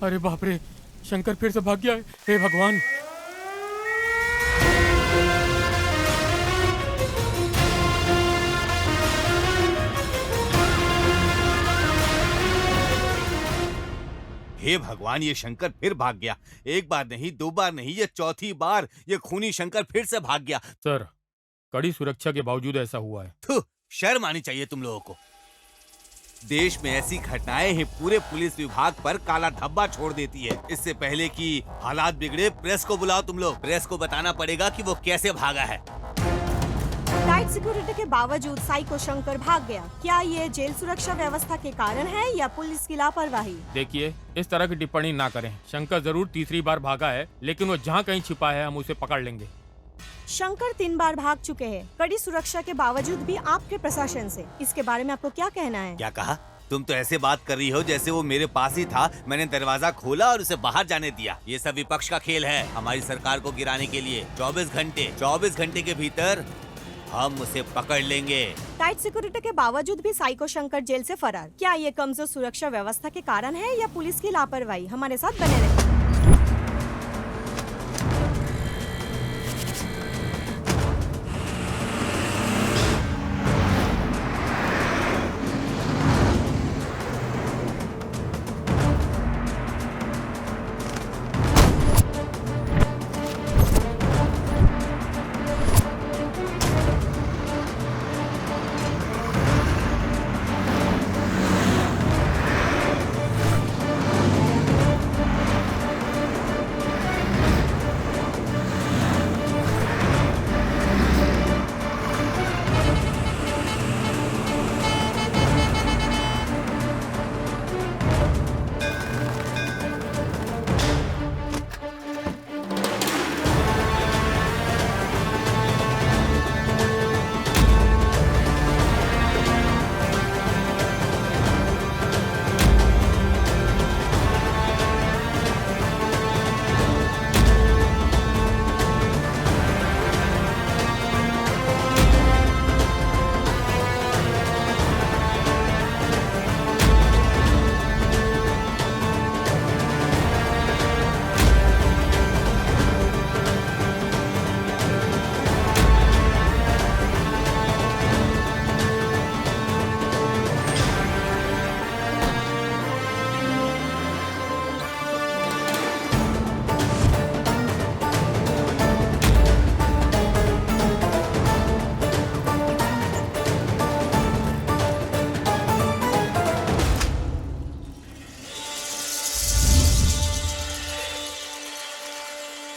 अरे बाप रे, शंकर फिर से भाग गया है। हे भगवान। हे भगवान, ये शंकर फिर भाग गया। एक बार नहीं, दो बार नहीं, ये चौथी बार ये खूनी शंकर फिर से भाग गया। सर, कड़ी सुरक्षा के बावजूद ऐसा हुआ है। थू, शर्म आनी चाहिए तुम लोगों को। देश में ऐसी घटनाएं ही पूरे पुलिस विभाग पर काला धब्बा छोड़ देती है। इससे पहले कि हालात बिगड़े, प्रेस को बुलाओ तुम लोग। प्रेस को बताना पड़ेगा कि वो कैसे भागा है। टाइट सिक्योरिटी के बावजूद साइको शंकर भाग गया। क्या ये जेल सुरक्षा व्यवस्था के कारण है या पुलिस की लापरवाही? देखिए, इस तरह की टिप्पणी ना करें। शंकर जरूर तीसरी बार भागा है, लेकिन वो जहाँ कहीं छिपा है हम उसे पकड़ लेंगे। शंकर 3 बार भाग चुके हैं, कड़ी सुरक्षा के बावजूद भी आपके प्रशासन से। इसके बारे में आपको क्या कहना है? क्या कहा? तुम तो ऐसे बात कर रही हो जैसे वो मेरे पास ही था। मैंने दरवाजा खोला और उसे बाहर जाने दिया। ये सब विपक्ष का खेल है, हमारी सरकार को गिराने के लिए। 24 घंटे के भीतर हम उसे पकड़ लेंगे। टाइट सिक्योरिटी के बावजूद भी साइको शंकर जेल से फरार। क्या ये कमजोर सुरक्षा व्यवस्था के कारण है या पुलिस की लापरवाही? हमारे साथ बने रहे।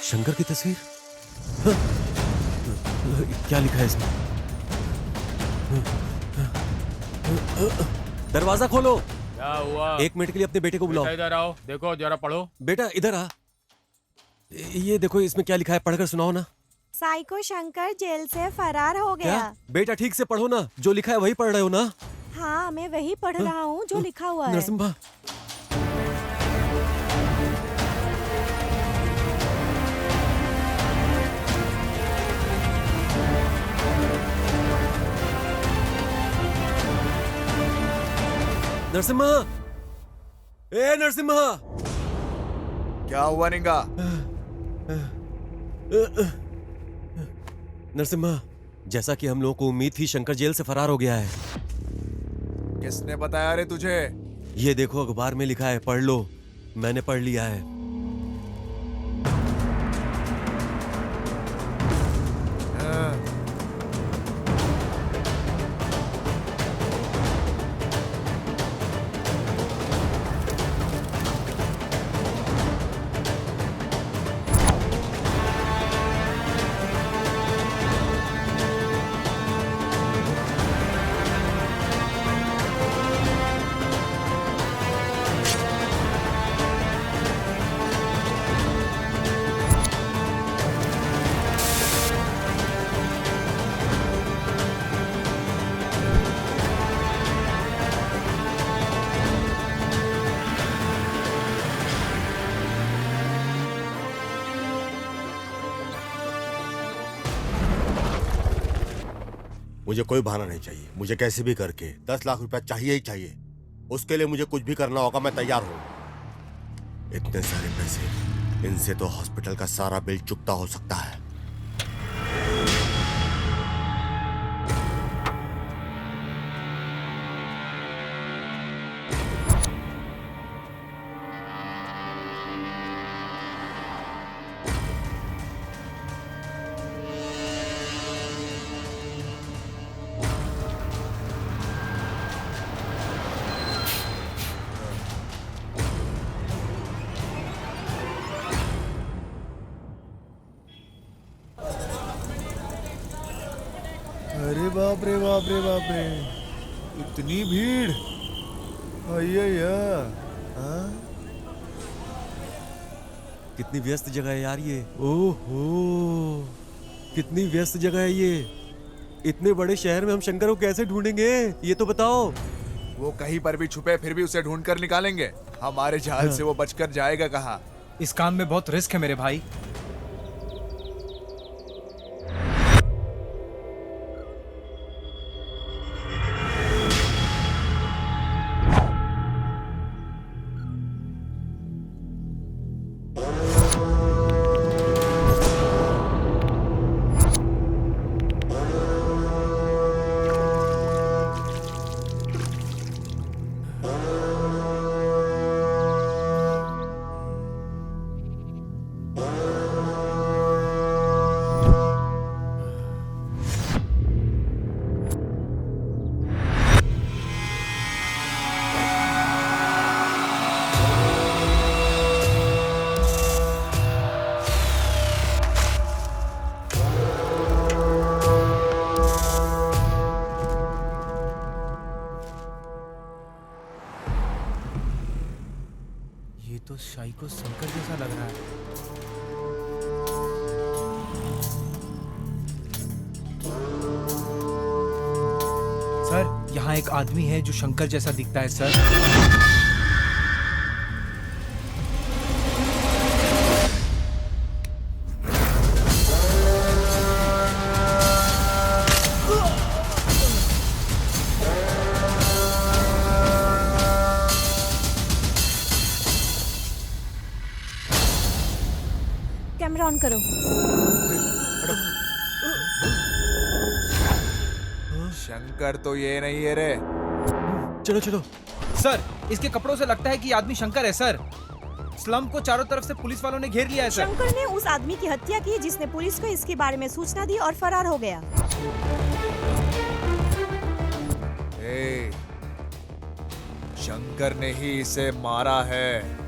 शंकर की तस्वीर? हाँ? क्या लिखा है इसमें? दरवाजा खोलो। क्या हुआ? 1 मिनट के लिए अपने बेटे को बुलाओ। इधर आओ, देखो जरा पढ़ो। बेटा इधर आ। ये देखो इसमें क्या लिखा है, पढ़कर सुनाओ ना। साइको शंकर जेल से फरार हो गया। क्या? बेटा ठीक से पढ़ो ना, जो लिखा है वही पढ़ रहे हो ना? हाँ, मैं वही पढ़ रहा हूँ जो लिखा हुआ है। नरसिम्हा, नरसिम्हा, ए नरसिम्हा। क्या हुआ निंगा? नरसिम्हा, जैसा कि हम लोगों को उम्मीद थी, शंकर जेल से फरार हो गया है। किसने बताया रे तुझे? ये देखो अखबार में लिखा है, पढ़ लो। मैंने पढ़ लिया है। मुझे कोई बहाना नहीं चाहिए। मुझे कैसे भी करके 10 लाख रुपया चाहिए ही चाहिए। उसके लिए मुझे कुछ भी करना होगा, मैं तैयार हूँ। इतने सारे पैसे, इनसे तो हॉस्पिटल का सारा बिल चुकता हो सकता है। अरे बाप रे बाप रे बाप रे, इतनी भीड़। अय्या, हाँ? कितनी व्यस्त जगह है यार ये। ओहो, कितनी व्यस्त जगह है ये। इतने बड़े शहर में हम शंकर को कैसे ढूंढेंगे, ये तो बताओ। वो कहीं पर भी छुपे फिर भी उसे ढूंढ कर निकालेंगे। हमारे जाल से वो बचकर जाएगा कहाँ? इस काम में बहुत रिस्क है मेरे भाई। ये तो साइको शंकर जैसा लग रहा है। सर, यहाँ एक आदमी है जो शंकर जैसा दिखता है सर। कैमरा ऑन करो। शंकर तो ये नहीं है रे। चलो चलो। सर, इसके कपड़ों से लगता है कि ये आदमी शंकर है सर। स्लम को चारों तरफ से पुलिस वालों ने घेर लिया है सर। शंकर ने उस आदमी की हत्या की जिसने पुलिस को इसके बारे में सूचना दी और फरार हो गया। ए, शंकर ने ही इसे मारा है।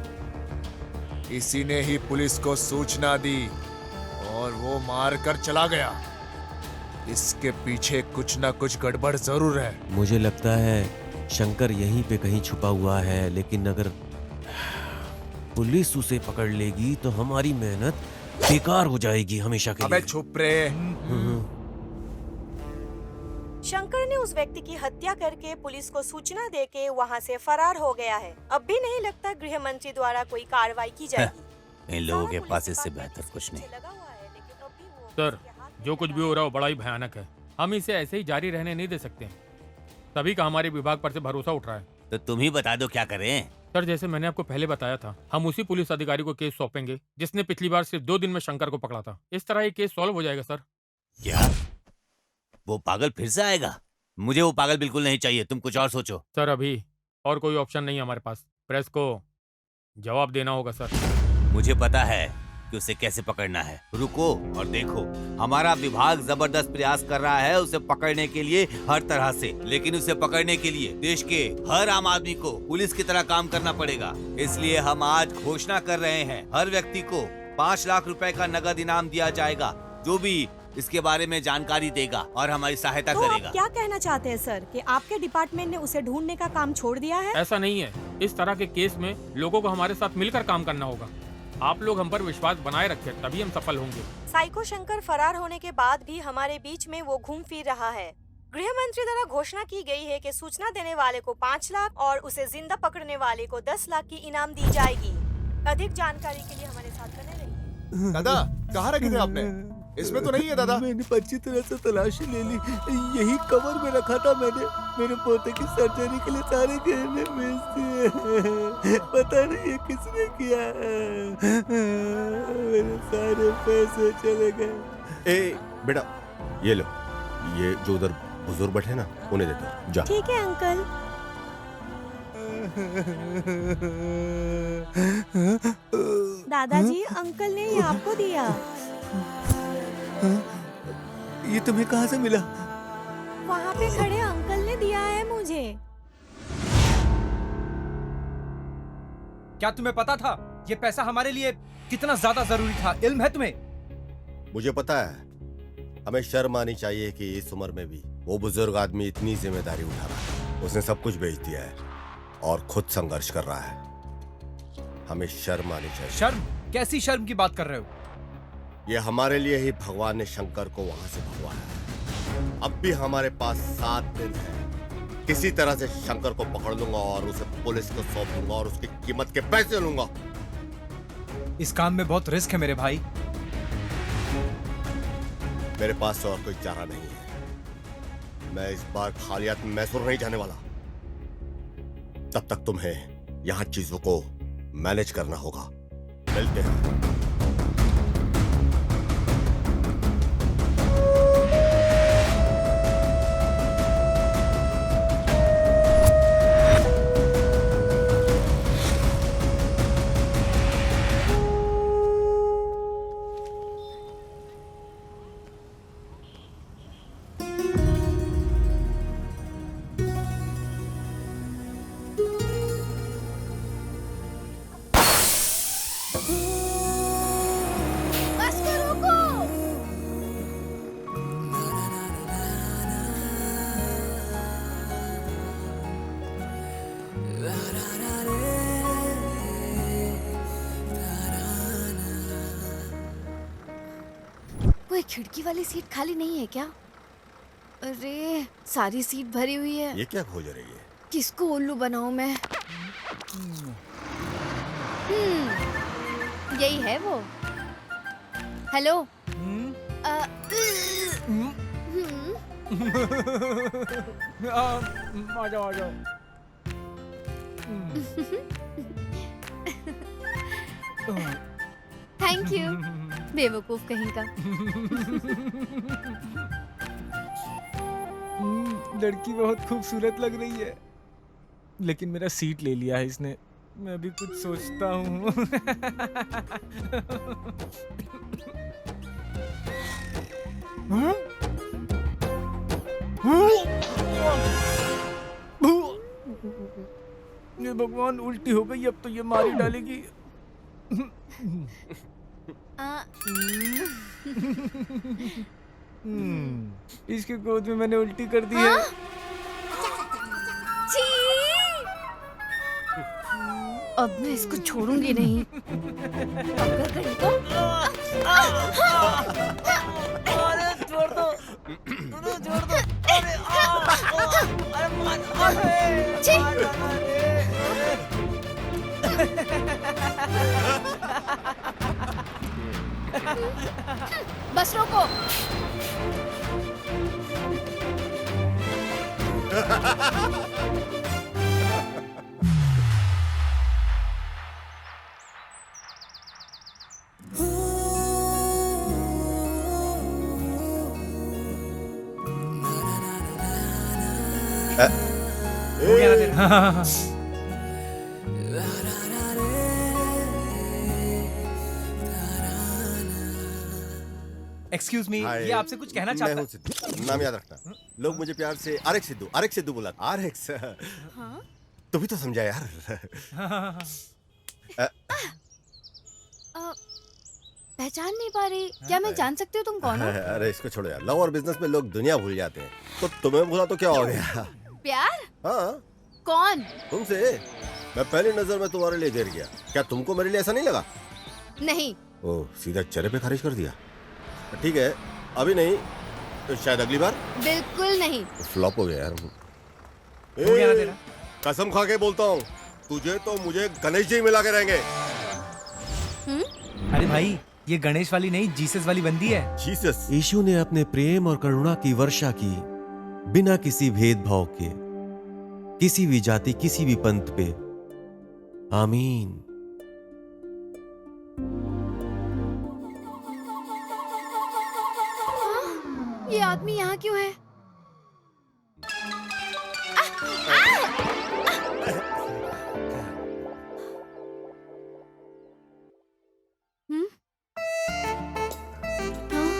इसी ने ही पुलिस को सूचना दी और वो मार कर चला गया। इसके पीछे कुछ ना कुछ गड़बड़ जरूर है। मुझे लगता है शंकर यहीं पे कहीं छुपा हुआ है, लेकिन अगर पुलिस उसे पकड़ लेगी तो हमारी मेहनत बेकार हो जाएगी हमेशा के अबे लिए। चुप रे। शंकर ने उस व्यक्ति की हत्या करके पुलिस को सूचना देके वहां से फरार हो गया है। अब भी नहीं लगता गृह मंत्री द्वारा कोई कार्रवाई की जाएगी। इन लोगों के पास इससे बेहतर कुछ नहीं। सर, जो कुछ भी हो रहा है वो बड़ा ही भयानक है। हम इसे ऐसे ही जारी रहने नहीं दे सकते। तभी का हमारे विभाग पर से भरोसा उठ रहा है। तो तुम ही बता दो क्या करें। सर, जैसे मैंने आपको पहले बताया था, हम उसी पुलिस अधिकारी को केस सौंपेंगे जिसने पिछली बार सिर्फ 2 दिन में शंकर को पकड़ा था। इस तरह ये केस सॉल्व हो जाएगा सर। क्या वो पागल फिर से आएगा? मुझे वो पागल बिल्कुल नहीं चाहिए। तुम कुछ और सोचो। सर, अभी और कोई ऑप्शन नहीं है हमारे पास। प्रेस को जवाब देना होगा सर। मुझे पता है कि उसे कैसे पकड़ना है। रुको और देखो, हमारा विभाग जबरदस्त प्रयास कर रहा है उसे पकड़ने के लिए हर तरह से। लेकिन उसे पकड़ने के लिए देश के हर आम आदमी को पुलिस की तरह काम करना पड़ेगा। इसलिए हम आज घोषणा कर रहे हैं, हर व्यक्ति को 5 लाख रुपए का नगद इनाम दिया जाएगा जो भी इसके बारे में जानकारी देगा और हमारी सहायता तो करेगा। आप क्या कहना चाहते हैं सर कि आपके डिपार्टमेंट ने उसे ढूंढने का काम छोड़ दिया है? ऐसा नहीं है। इस तरह के केस में लोगों को हमारे साथ मिलकर काम करना होगा। आप लोग हम पर विश्वास बनाए रखें, तभी हम सफल होंगे। साइको शंकर फरार होने के बाद भी हमारे बीच में वो घूम फिर रहा है। गृह मंत्री द्वारा घोषणा की गई है कि सूचना देने वाले को 5 लाख और उसे जिंदा पकड़ने वाले को 10 लाख की इनाम दी जाएगी। अधिक जानकारी के लिए हमारे साथ बने रहिए। दादा, कहाँ रखे थे आपने? इसमें तो नहीं है दादा। मैंने अच्छी तरह से तलाशी ले ली, यही कवर में रखा था मैंने। मेरे पोते की सर्जरी के लिए सारे गहने बेच दिए। पता नहीं ये किसने किया। मेरे सारे पैसे चले गए। ए बेटा, ये लो, ये जो उधर बुजुर्ग बैठे ना, उन्हें दे दो, जा। ठीक है अंकल। दादाजी, अंकल ने ये आपको दिया। ये तुम्हें कहाँ से मिला? वहाँ पे खड़े अंकल ने दिया है मुझे। क्या तुम्हें पता था ये पैसा हमारे लिए कितना ज्यादा जरूरी था? इल्म है तुम्हें? मुझे पता है, हमें शर्म आनी चाहिए कि इस उम्र में भी वो बुजुर्ग आदमी इतनी जिम्मेदारी उठा रहा है। उसने सब कुछ बेच दिया है और खुद संघर्ष कर रहा है। हमें शर्म आनी चाहिए। शर्म? कैसी शर्म की बात कर रहे हो? ये हमारे लिए ही भगवान ने शंकर को वहां से भगवाया है। अब भी हमारे पास 7 दिन है। किसी तरह से शंकर को पकड़ लूंगा और उसे पुलिस को सौंप दूंगा और उसकी कीमत के पैसे लूंगा। इस काम में बहुत रिस्क है मेरे भाई। मेरे पास और कोई चारा नहीं है। मैं इस बार खाली हाथ मैसूर नहीं जाने वाला। तब तक तुम्हें यहाँ चीजों को मैनेज करना होगा। मिलते हैं। कोई खिड़की वाली सीट खाली नहीं है क्या? अरे सारी सीट भरी हुई है। ये क्या खोज रही है? किसको उल्लू बनाऊं मैं? यही है वो। हेलो। आ जाओ आ जाओ। Thank you. बेवकूफ कहीं का। लड़की बहुत खूबसूरत लग रही है, लेकिन मेरा सीट ले लिया है इसने। मैं भी कुछ सोचता हूँ। ये भगवान, उल्टी हो गई, अब तो ये मार ही डालेगी। इसके गोद में मैंने उल्टी कर दी है। अब मैं इसको छोड़ूंगी नहीं। अगर कहीं तो अरे छोड़ दो, छोड़ दो। बस रोको। हो गया ना तेरा? एक्सक्यूज मी, ये आपसे कुछ कहना चाहता है। सिद्धू, नाम याद रखना। लोग मुझे प्यार से आरएक्स सिद्धू बुला। आरएक्स। तू भी तो समझा यार। पहचान नहीं पा रही। क्या मैं जान सकती हूँ तुम कौन हो? अरे इसको छोड़ो यार। लव और बिजनेस में लोग दुनिया भूल जाते हैं, तो तुम्हें भूला तो क्या हो गया? प्यार? हाँ। कौन? तुमसे। मैं पहली नजर में तुम्हारे लिए गिर गया। क्या तुमको मेरे लिए ऐसा नहीं लगा? नहीं। ओह, सीधा चेहरे पे खारिज कर दिया। ठीक है, अभी नहीं तो शायद अगली बार। बिल्कुल नहीं। फ्लॉप हो गया यार। हो गया ना तेरा? कसम खा के बोलता हूँ, तुझे तो मुझे गणेश जी मिला के रहेंगे। अरे भाई, ये गणेश वाली नहीं, जीसस वाली बंदी है। जीसस। यीशु ने अपने प्रेम और करुणा की वर्षा की बिना किसी भेदभाव के, किसी भी जाति, किसी भी पंथ पे। आमीन। ये आदमी यहाँ क्यों है? हम्म? हाँ?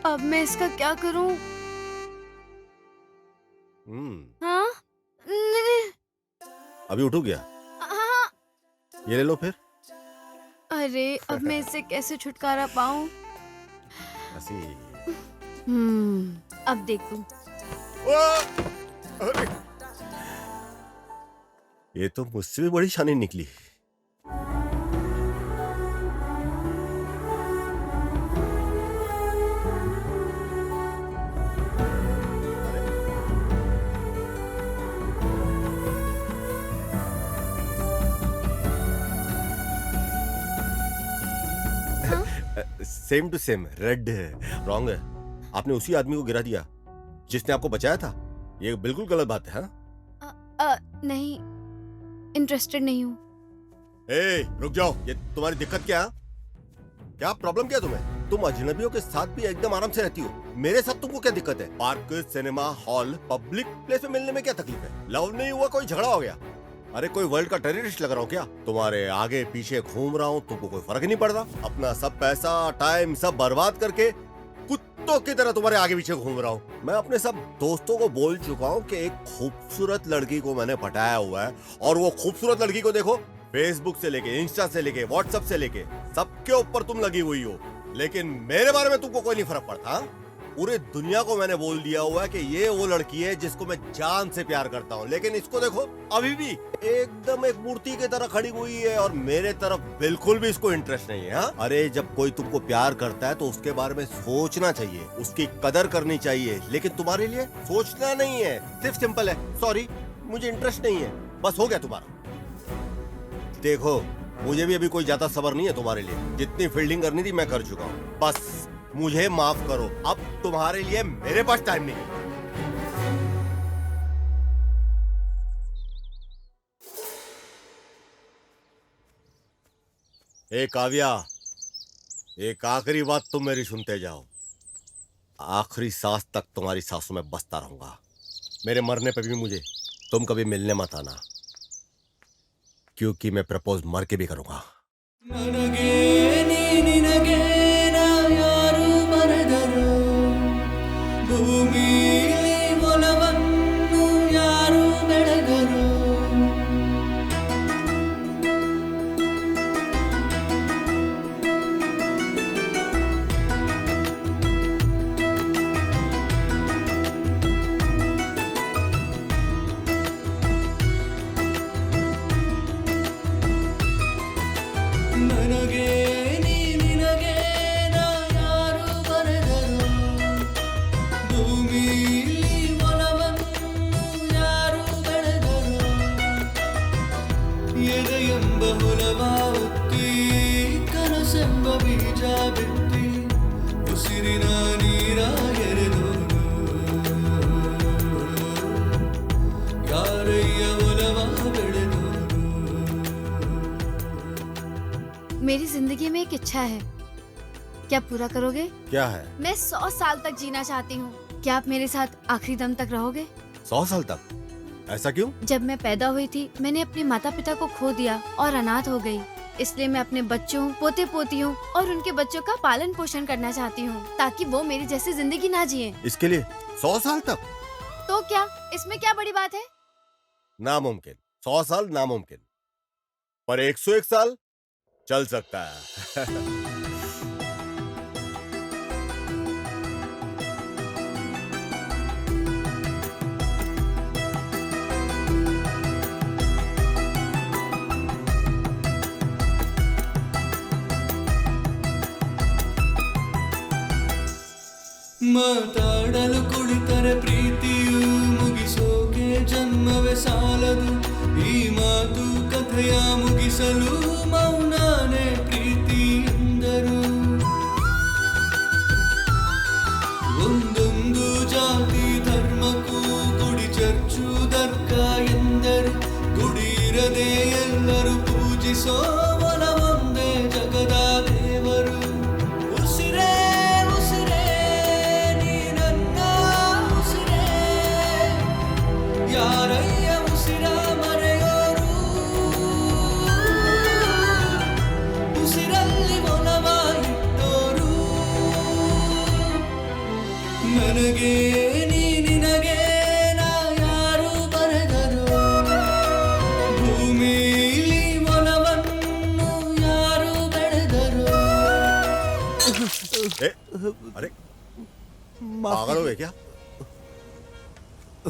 अब मैं इसका क्या करूं? हाँ? अभी उठू गया? हाँ। ये ले लो फिर। अरे अब मैं इससे कैसे छुटकारा पाऊं? हंसी। अब देख तू। अरे! ये तो मुझसे भी बड़ी शानी निकली। सेम टू सेम, रेड है। रॉन्ग है। आपने उसी आदमी को गिरा दिया जिसने आपको बचाया था। ये बिल्कुल गलत बात है। हाँ? नहीं, इंटरेस्टेड नहीं हूँ। रुक जाओ। ये तुम्हारी दिक्कत क्या है? क्या प्रॉब्लम क्या तुम्हें? तुम अजनबियों के साथ भी एकदम आराम से रहती हो। मेरे साथ तुमको क्या दिक्कत है? Park, cinema hall, public place में मिलने में क्या तकलीफ है? लव नहीं हुआ, कोई झगड़ा हो गया? अरे कोई वर्ल्ड का टेररिस्ट लग रहा हूँ क्या? तुम्हारे आगे पीछे घूम रहा हूँ, तुमको कोई फर्क नहीं पड़ता? अपना सब पैसा, टाइम सब बर्बाद करके कुत्तों की तरह तुम्हारे आगे पीछे घूम रहा हूँ। मैं अपने सब दोस्तों को बोल चुका हूँ कि एक खूबसूरत लड़की को मैंने पटाया हुआ है, और वो खूबसूरत लड़की को देखो, फेसबुक से लेके, इंस्टा से लेके, व्हाट्सएप से लेके सबके ऊपर तुम लगी हुई हो। लेकिन मेरे बारे में तुमको कोई नहीं फर्क पड़ता। पूरी दुनिया को मैंने बोल दिया हुआ है कि ये वो लड़की है जिसको मैं जान से प्यार करता हूँ। लेकिन इसको देखो, अभी भी एकदम एक मूर्ति की तरह खड़ी हुई है, और मेरे तरफ बिल्कुल भी इसको इंटरेस्ट नहीं है। हाँ? अरे जब कोई तुमको प्यार करता है तो उसके बारे में सोचना चाहिए, उसकी कदर करनी चाहिए। लेकिन तुम्हारे लिए सोचना नहीं है, सिर्फ सिंपल है, सॉरी मुझे इंटरेस्ट नहीं है, बस हो गया तुम्हारा। देखो, मुझे भी अभी कोई ज्यादा सब्र नहीं है तुम्हारे लिए। जितनी फील्डिंग करनी थी मैं कर चुका हूँ, बस मुझे माफ करो। अब तुम्हारे लिए मेरे पास टाइम नहीं है। ए काव्या, एक आखिरी बात तुम मेरी सुनते जाओ। आखिरी सांस तक तुम्हारी सांसों में बसता रहूंगा। मेरे मरने पे भी मुझे तुम कभी मिलने मत आना, क्योंकि मैं प्रपोज मर के भी करूंगा। मेरी जिंदगी में एक इच्छा है, क्या पूरा करोगे? क्या है? मैं 100 साल तक जीना चाहती हूँ। क्या आप मेरे साथ आखिरी दम तक रहोगे? 100 साल तक? ऐसा क्यों? जब मैं पैदा हुई थी मैंने अपने माता पिता को खो दिया और अनाथ हो गई। इसलिए मैं अपने बच्चों, पोते पोतियों और उनके बच्चों का पालन पोषण करना चाहती हूँ, ताकि वो मेरी जैसी जिंदगी ना जिए। इसके लिए 100 साल तक? तो क्या इसमें क्या बड़ी बात है? नामुमकिन। 100 साल नामुमकिन, पर 101 साल चल सकता है। ಮಾತಾಡಲು ಕುಳಿತರೆ ಪ್ರೀತಿಯು ಮುಗಿಸೋಕೆ ಜನ್ಮವೇ ಸಾಲದು ಈ ಮಾತು ಕಥೆಯ ಮುಗಿಸಲು ಮೌನಾನೇ ಪ್ರೀತಿ ಎಂದರು. ಒಂದೊಂದು ಜಾತಿ ಧರ್ಮಕ್ಕೂ ಗುಡಿ ಚರ್ಚು ದರ್ಕ ಎಂದರು. ಗುಡಿ ಇರದೆ ಎಲ್ಲರೂ ಪೂಜಿಸೋ ಒಲವೊಂದೇ ಜಗದ ದೇವರು. ಉಸಿರೇ ಉಸಿರೇ ನೀ ನನ್ನ ಉಸಿರೇ, ಯಾರಯ್ಯ ಉಸಿರ ಮರೆಯೋರು. ಉಸಿರಲ್ಲಿ ಒಲವ ಇಟ್ಟೋರು. ನನಗೆ ನೀ ನಿನಗೆ ನಾ ಯಾರು ಬರೆದರು. ಭೂಮಿಲಿ ಒಲವನ್ನು ಯಾರು ಬೆಳೆದರು. ए, अरे पागल हो गए क्या?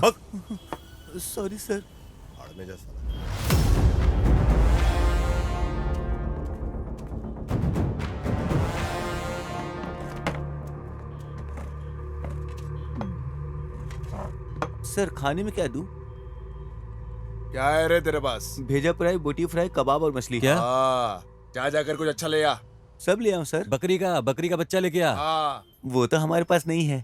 हक सॉरी सर. भाड़ में जा साला. सर खाने में क्या दूं? क्या है रे तेरे पास? भेजा फ्राई, बोटी फ्राई, कबाब और मछली. क्या? हाँ, जा जाकर कुछ अच्छा ले आ. सब ले आऊं सर? बकरी का बच्चा लेके आ। हाँ, वो तो हमारे पास नहीं है.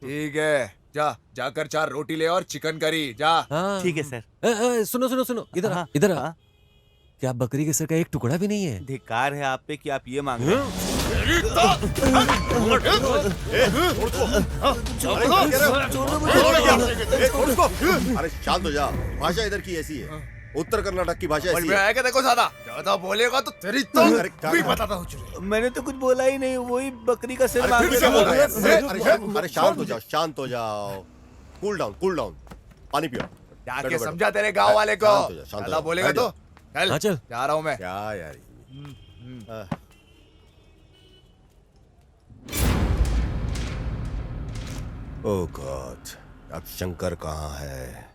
ठीक है. जा जाकर 4 रोटी ले और चिकन करी. जा. हाँ। ठीक है सर. सुनो सुनो सुनो, इधर हाँ, इधर आ। हाँ। क्या बकरी के सर का एक टुकड़ा भी नहीं है? धिक्कार है आप पे कि आप ये मांग रहे हैं. अरे शांत हो जा. भाषा इधर की ऐसी है. उत्तर कर्नाटक की भाषा समझ ऐसी में है. आया क्या देखो ज्यादा बोलेगा तो तेरी तो अरे क्या भी कर- बताता हूँ चुरे. मैंने तो कुछ बोला ही नहीं. वही बकरी का सिर अरे मांग फिर रहे क्या बोल रहे हैं? थे. अरे शांत हो जाओ, शांत हो जाओ. Cool down. पानी पियो. जाके बैठो, समझा तेरे गांव वाले को. शांत हो जा, शांत हो ज्यादा जा. बोलेगा बैठ तो जा. हाँ, चल. जा रहा हूँ मैं. क्या यार ये? ओह गॉड, अब शंकर कहाँ है?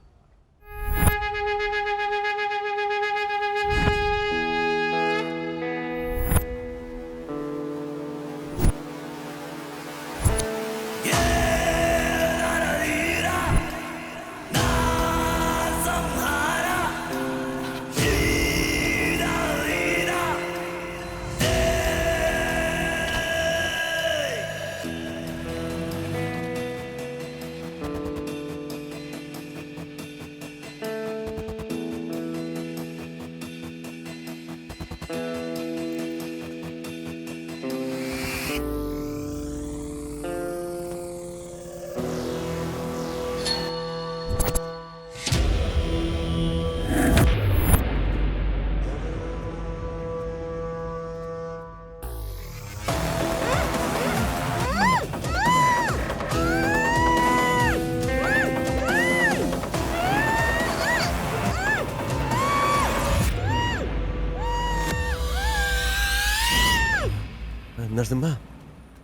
नरसिम्हा,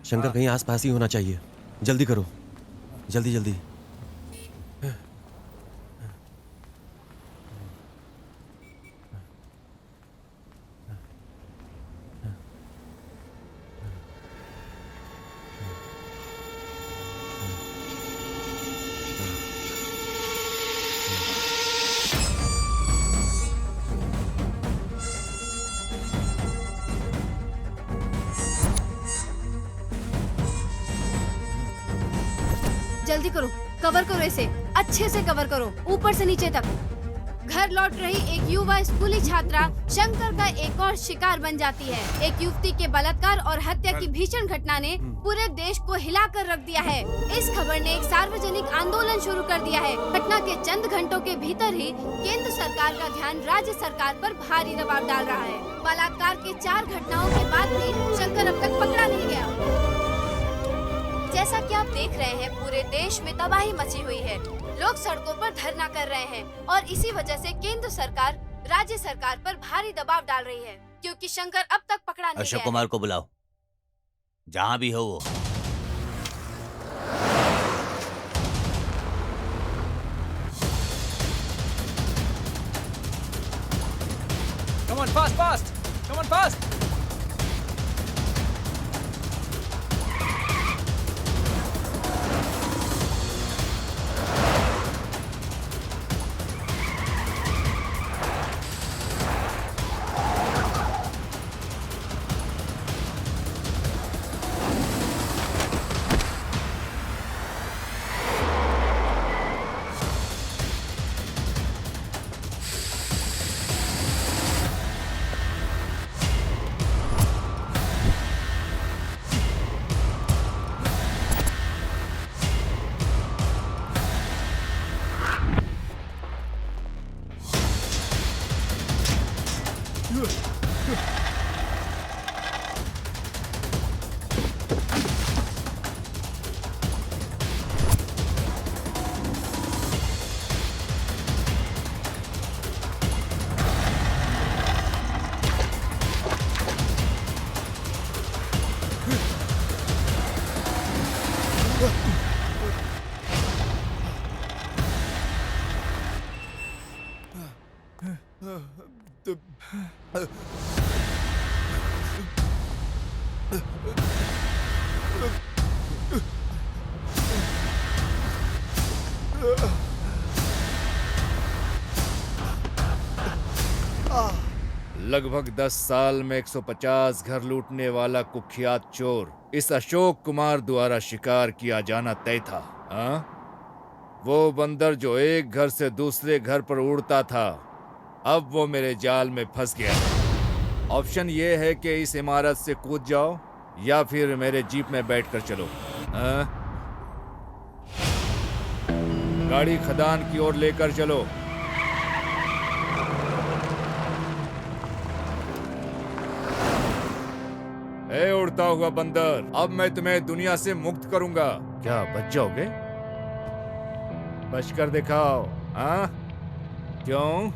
शंकर कहीं आसपास ही होना चाहिए. जल्दी करो, जल्दी जल्दी. जल्दी करो, कवर करो इसे, अच्छे से कवर करो, ऊपर से नीचे तक. घर लौट रही एक युवा स्कूली छात्रा शंकर का एक और शिकार बन जाती है. एक युवती के बलात्कार और हत्या की भीषण घटना ने पूरे देश को हिलाकर रख दिया है. इस खबर ने एक सार्वजनिक आंदोलन शुरू कर दिया है. घटना के चंद घंटों के भीतर ही केंद्र सरकार का ध्यान राज्य सरकार पर भारी दबाव डाल रहा है. बलात्कार के 4 घटनाओं के बाद भी शंकर अब तक पकड़ा नहीं गया. जैसा कि आप देख रहे हैं, पूरे देश में तबाही मची हुई है. लोग सड़कों पर धरना कर रहे हैं और इसी वजह से केंद्र सरकार राज्य सरकार पर भारी दबाव डाल रही है, क्योंकि शंकर अब तक पकड़ा नहीं अशोक गया. कुमार को बुलाओ, जहां भी हो वो. Come on, fast! Come on, fast! लगभग 10 साल में 150 घर लूटने वाला कुख्यात चोर इस अशोक कुमार द्वारा शिकार किया जाना तय था। हाँ? वो बंदर जो एक घर से दूसरे घर पर उड़ता था, अब वो मेरे जाल में फंस गया। ऑप्शन ये है कि इस इमारत से कूद जाओ या फिर मेरे जीप में बैठकर चलो। हाँ? गाड़ी खदान की ओर लेकर चलो। ए उड़ता हुआ बंदर, अब मैं तुम्हें दुनिया से मुक्त करूंगा। क्या बच जाओगे? बच कर दिखाओ। हाँ? क्यों?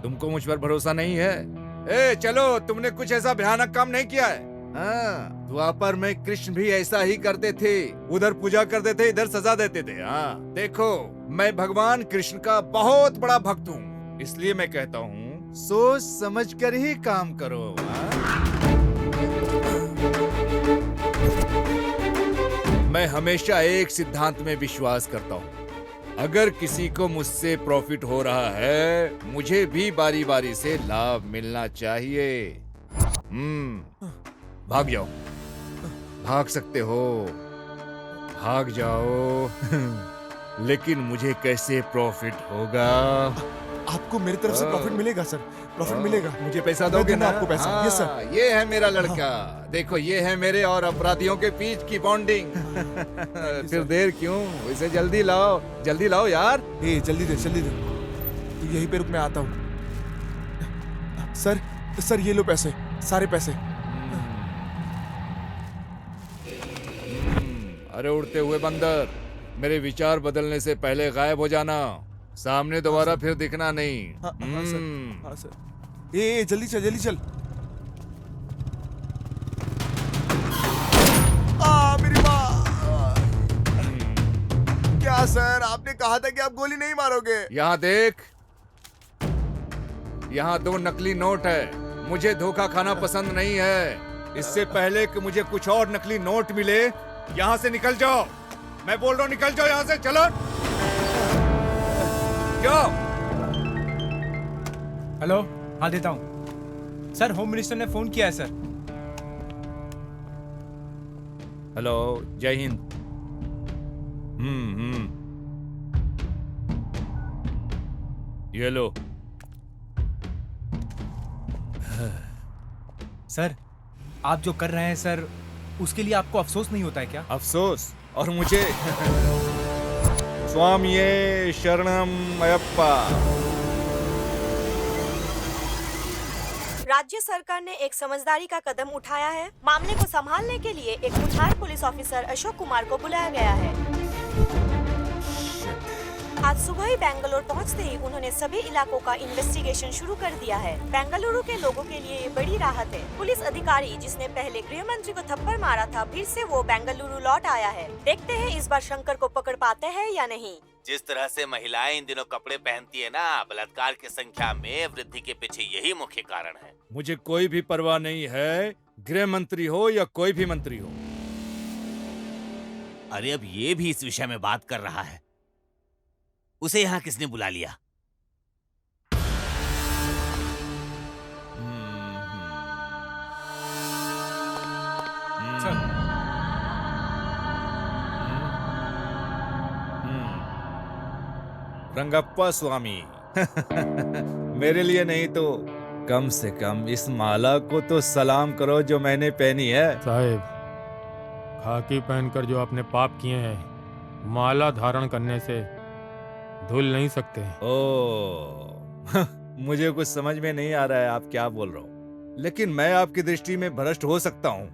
तुमको मुझ पर भरोसा नहीं है? ए चलो, तुमने कुछ ऐसा भयानक काम नहीं किया है। हाँ, द्वापर में कृष्ण भी ऐसा ही करते थे, उधर पूजा करते थे, इधर सजा देते थे। हाँ, देखो मैं भगवान कृष्ण का बहुत बड़ा भक्त हूँ, इसलिए मैं कहता हूँ सोच समझ कर ही काम करो। हाँ? मैं हमेशा एक सिद्धांत में विश्वास करता हूँ, अगर किसी को मुझसे प्रॉफिट हो रहा है, मुझे भी बारी बारी से लाभ मिलना चाहिए। भाग जाओ, भाग सकते हो, भाग जाओ। लेकिन मुझे कैसे प्रॉफिट होगा? आपको मेरी तरफ से प्रॉफिट मिलेगा सर, प्रॉफिट मिलेगा। मुझे पैसा दोगे ना? आपको पैसा। हाँ, यस सर। ये है मेरा लड़का। देखो ये है मेरे और अपराधियों के बीच की बॉन्डिंग। फिर देर क्यों? इसे जल्दी लाओ यार। ए जल्दी दे तू यहीं पे रुक, मैं आता हूँ। सर ये लो पैसे, सारे पैसे। अरे उड़ते हुए बंदर, मेरे विचार बदलने से पहले गायब हो जाना, सामने दोबारा फिर दिखना नहीं। हाँ सर। ए जल्दी चल। मेरी माँ। क्या सर, आपने कहा था कि आप गोली नहीं मारोगे। यहाँ देख, यहाँ 2 नकली नोट है। मुझे धोखा खाना पसंद नहीं है। इससे पहले कि मुझे कुछ और नकली नोट मिले, यहाँ से निकल जाओ। मैं बोल रहा हूँ निकल जाओ यहाँ से, चलो। क्यों? हेलो, हाँ देता हूँ सर। होम मिनिस्टर ने फोन किया है सर। हेलो, जय हिंद। ये लो। सर, आप जो कर रहे हैं सर, उसके लिए आपको अफसोस नहीं होता है क्या? अफसोस? और मुझे? स्वामिये शरणम अयप्पा। राज्य सरकार ने एक समझदारी का कदम उठाया है। मामले को संभालने के लिए एक मुठार पुलिस ऑफिसर अशोक कुमार को बुलाया गया है। आज सुबह ही बेंगलुरु पहुंचते ही उन्होंने सभी इलाकों का इन्वेस्टिगेशन शुरू कर दिया है। बेंगलुरु के लोगों के लिए ये बड़ी राहत है। पुलिस अधिकारी जिसने पहले गृह मंत्री को थप्पड़ मारा था, फिर से वो बेंगलुरु लौट आया है। देखते हैं इस बार शंकर को पकड़ पाते हैं या नहीं। जिस तरह से महिलाएं इन दिनों कपड़े पहनती है ना, बलात्कार की संख्या में वृद्धि के पीछे यही मुख्य कारण है। मुझे कोई भी परवाह नहीं है, गृह मंत्री हो या कोई भी मंत्री हो। अरे अब ये भी इस विषय में बात कर रहा है। उसे यहाँ किसने बुला लिया? रंगप्पा स्वामी। मेरे लिए नहीं तो कम से कम इस माला को तो सलाम करो जो मैंने पहनी है। साहेब, खाकी पहनकर जो आपने पाप किए हैं, माला धारण करने से धुल नहीं सकते। ओ, मुझे कुछ समझ में नहीं आ रहा है आप क्या बोल रहे हो, लेकिन मैं आपकी दृष्टि में भ्रष्ट हो सकता हूँ,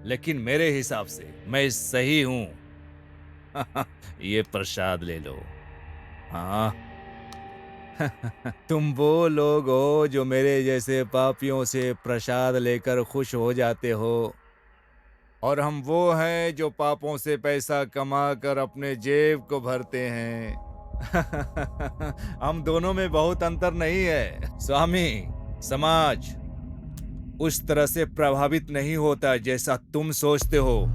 लेकिन मेरे हिसाब से मैं सही हूँ। ये प्रसाद ले लो। हाँ। तुम वो लोग हो जो मेरे जैसे पापियों से प्रसाद लेकर खुश हो जाते हो, और हम वो हैं जो पापों से पैसा कमाकर अपने जेब को भरते हैं। हम दोनों में बहुत अंतर नहीं है। स्वामी, समाज उस तरह से प्रभावित नहीं होता जैसा तुम सोचते हो।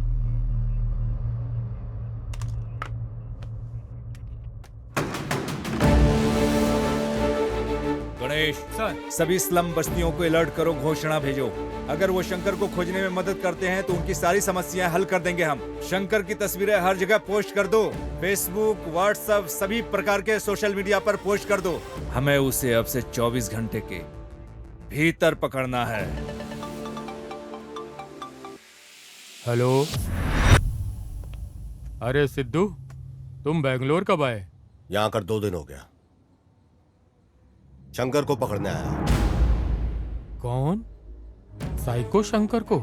गणेश सर। सभी स्लम बस्तियों को अलर्ट करो, घोषणा भेजो। अगर वो शंकर को खोजने में मदद करते हैं तो उनकी सारी समस्याएं हल कर देंगे हम। शंकर की तस्वीरें हर जगह पोस्ट कर दो, फेसबुक, व्हाट्सएप, सभी प्रकार के सोशल मीडिया पर पोस्ट कर दो। हमें उसे अब से 24 घंटे के भीतर पकड़ना है। हेलो। अरे सिद्धू, तुम बेंगलोर कब आए? यहाँ आकर 2 दिन हो गया। शंकर को पकड़ने आया। कौन? साइको शंकर को?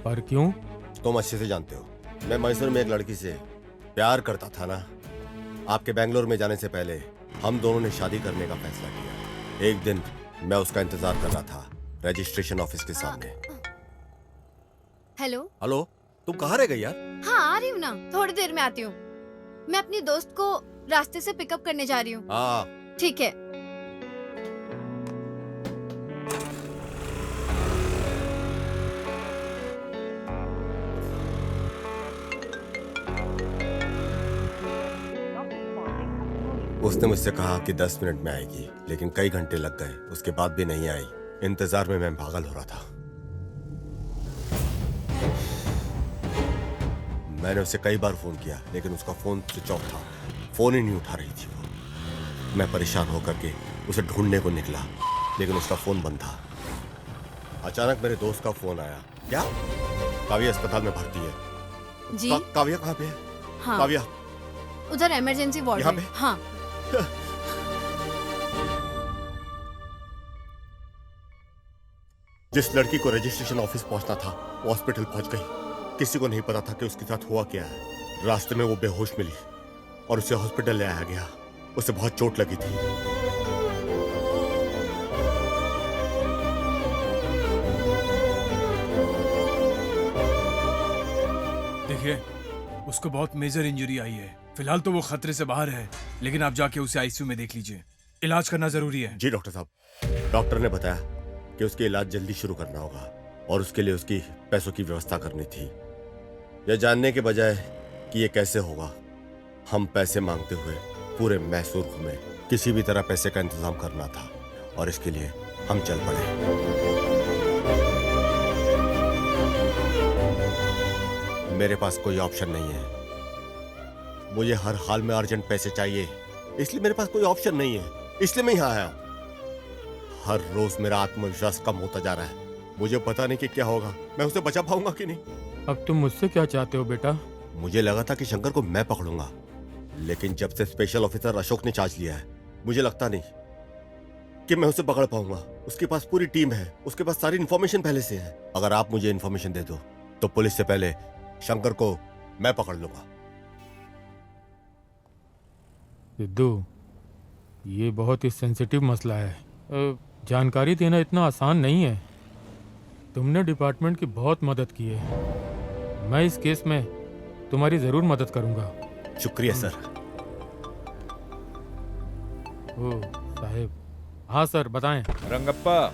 पर क्यों? तुम अच्छे से जानते हो, मैं मैसूर में एक लड़की से प्यार करता था ना। आपके बेंगलोर में जाने से पहले हम दोनों ने शादी करने का फैसला किया। एक दिन मैं उसका इंतजार कर रहा था रजिस्ट्रेशन ऑफिस के सामने। हेलो। हेलो, तुम कहाँ रह गई यार? हाँ, आ रही हूँ ना, थोड़ी देर में आती हूँ। मैं अपनी दोस्त को रास्ते से पिकअप करने जा रही हूँ। हाँ ठीक है। उसने मुझसे कहा कि 10 मिनट में आएगी, लेकिन कई घंटे लग गए, उसके बाद भी नहीं आई। इंतजार में मैं पागल हो रहा था। मैंने उसे कई बार फोन किया, लेकिन उसका फोन स्विच ऑफ था। फोन ही नहीं उठा रही थी वो। मैं परेशान होकर के उसे ढूंढने को निकला, लेकिन उसका फोन बंद था। अचानक मेरे दोस्त का फोन आया। क्या? काव्या अस्पताल में भर्ती है। जी। काव्या कहाँ पे है? हाँ। काव्या उधर इमरजेंसी वार्ड यहाँ में। पे? हाँ। जिस लड़की को रजिस्ट्रेशन ऑफिस पहुंचना था वो हॉस्पिटल पहुंच गई। किसी को नहीं पता था कि उसके साथ हुआ क्या है। रास्ते में वो बेहोश मिली और उसे हॉस्पिटल ले आया गया। उसे बहुत चोट लगी थी। देखिए, उसको बहुत मेजर इंजरी आई है। फिलहाल तो वो खतरे से बाहर है, लेकिन आप जाके उसे आईसीयू में देख लीजिए। इलाज करना जरूरी है। जी डॉक्टर साहब। डॉक्टर ने बताया कि उसके इलाज जल्दी शुरू करना होगा और उसके लिए उसकी पैसों की व्यवस्था करनी थी। यह जानने के बजाय कि ये कैसे होगा, हम पैसे मांगते हुए पूरे मैसूर घूमे। किसी भी तरह पैसे का इंतजाम करना था और इसके लिए हम चल पड़े। मेरे पास कोई ऑप्शन नहीं है। मुझे हर हाल में अर्जेंट पैसे चाहिए, इसलिए मेरे पास कोई ऑप्शन नहीं है। इसलिए मैं यहाँ आया। हर रोज मेरा आत्मविश्वास कम होता जा रहा है। मुझे पता नहीं कि क्या होगा, मैं उसे बचा पाऊंगा कि नहीं। अब तुम मुझसे क्या चाहते हो बेटा? मुझे लगा था कि शंकर को मैं पकड़ूंगा, लेकिन जब से स्पेशल ऑफिसर अशोक ने चार्ज लिया है, मुझे लगता नहीं कि मैं उसे पकड़ पाऊंगा। उसके पास पूरी टीम है, उसके पास सारी इन्फॉर्मेशन पहले से है। अगर आप मुझे इन्फॉर्मेशन दे दो तो पुलिस से पहले शंकर को मैं पकड़ लूंगा। सिद्धू, ये बहुत ही सेंसिटिव मसला है। जानकारी देना इतना आसान नहीं है। तुमने डिपार्टमेंट की बहुत मदद की है। मैं इस केस में तुम्हारी जरूर मदद करूंगा। शुक्रिया सर। ओ साहेब। हाँ सर, बताएं। रंगप्पा,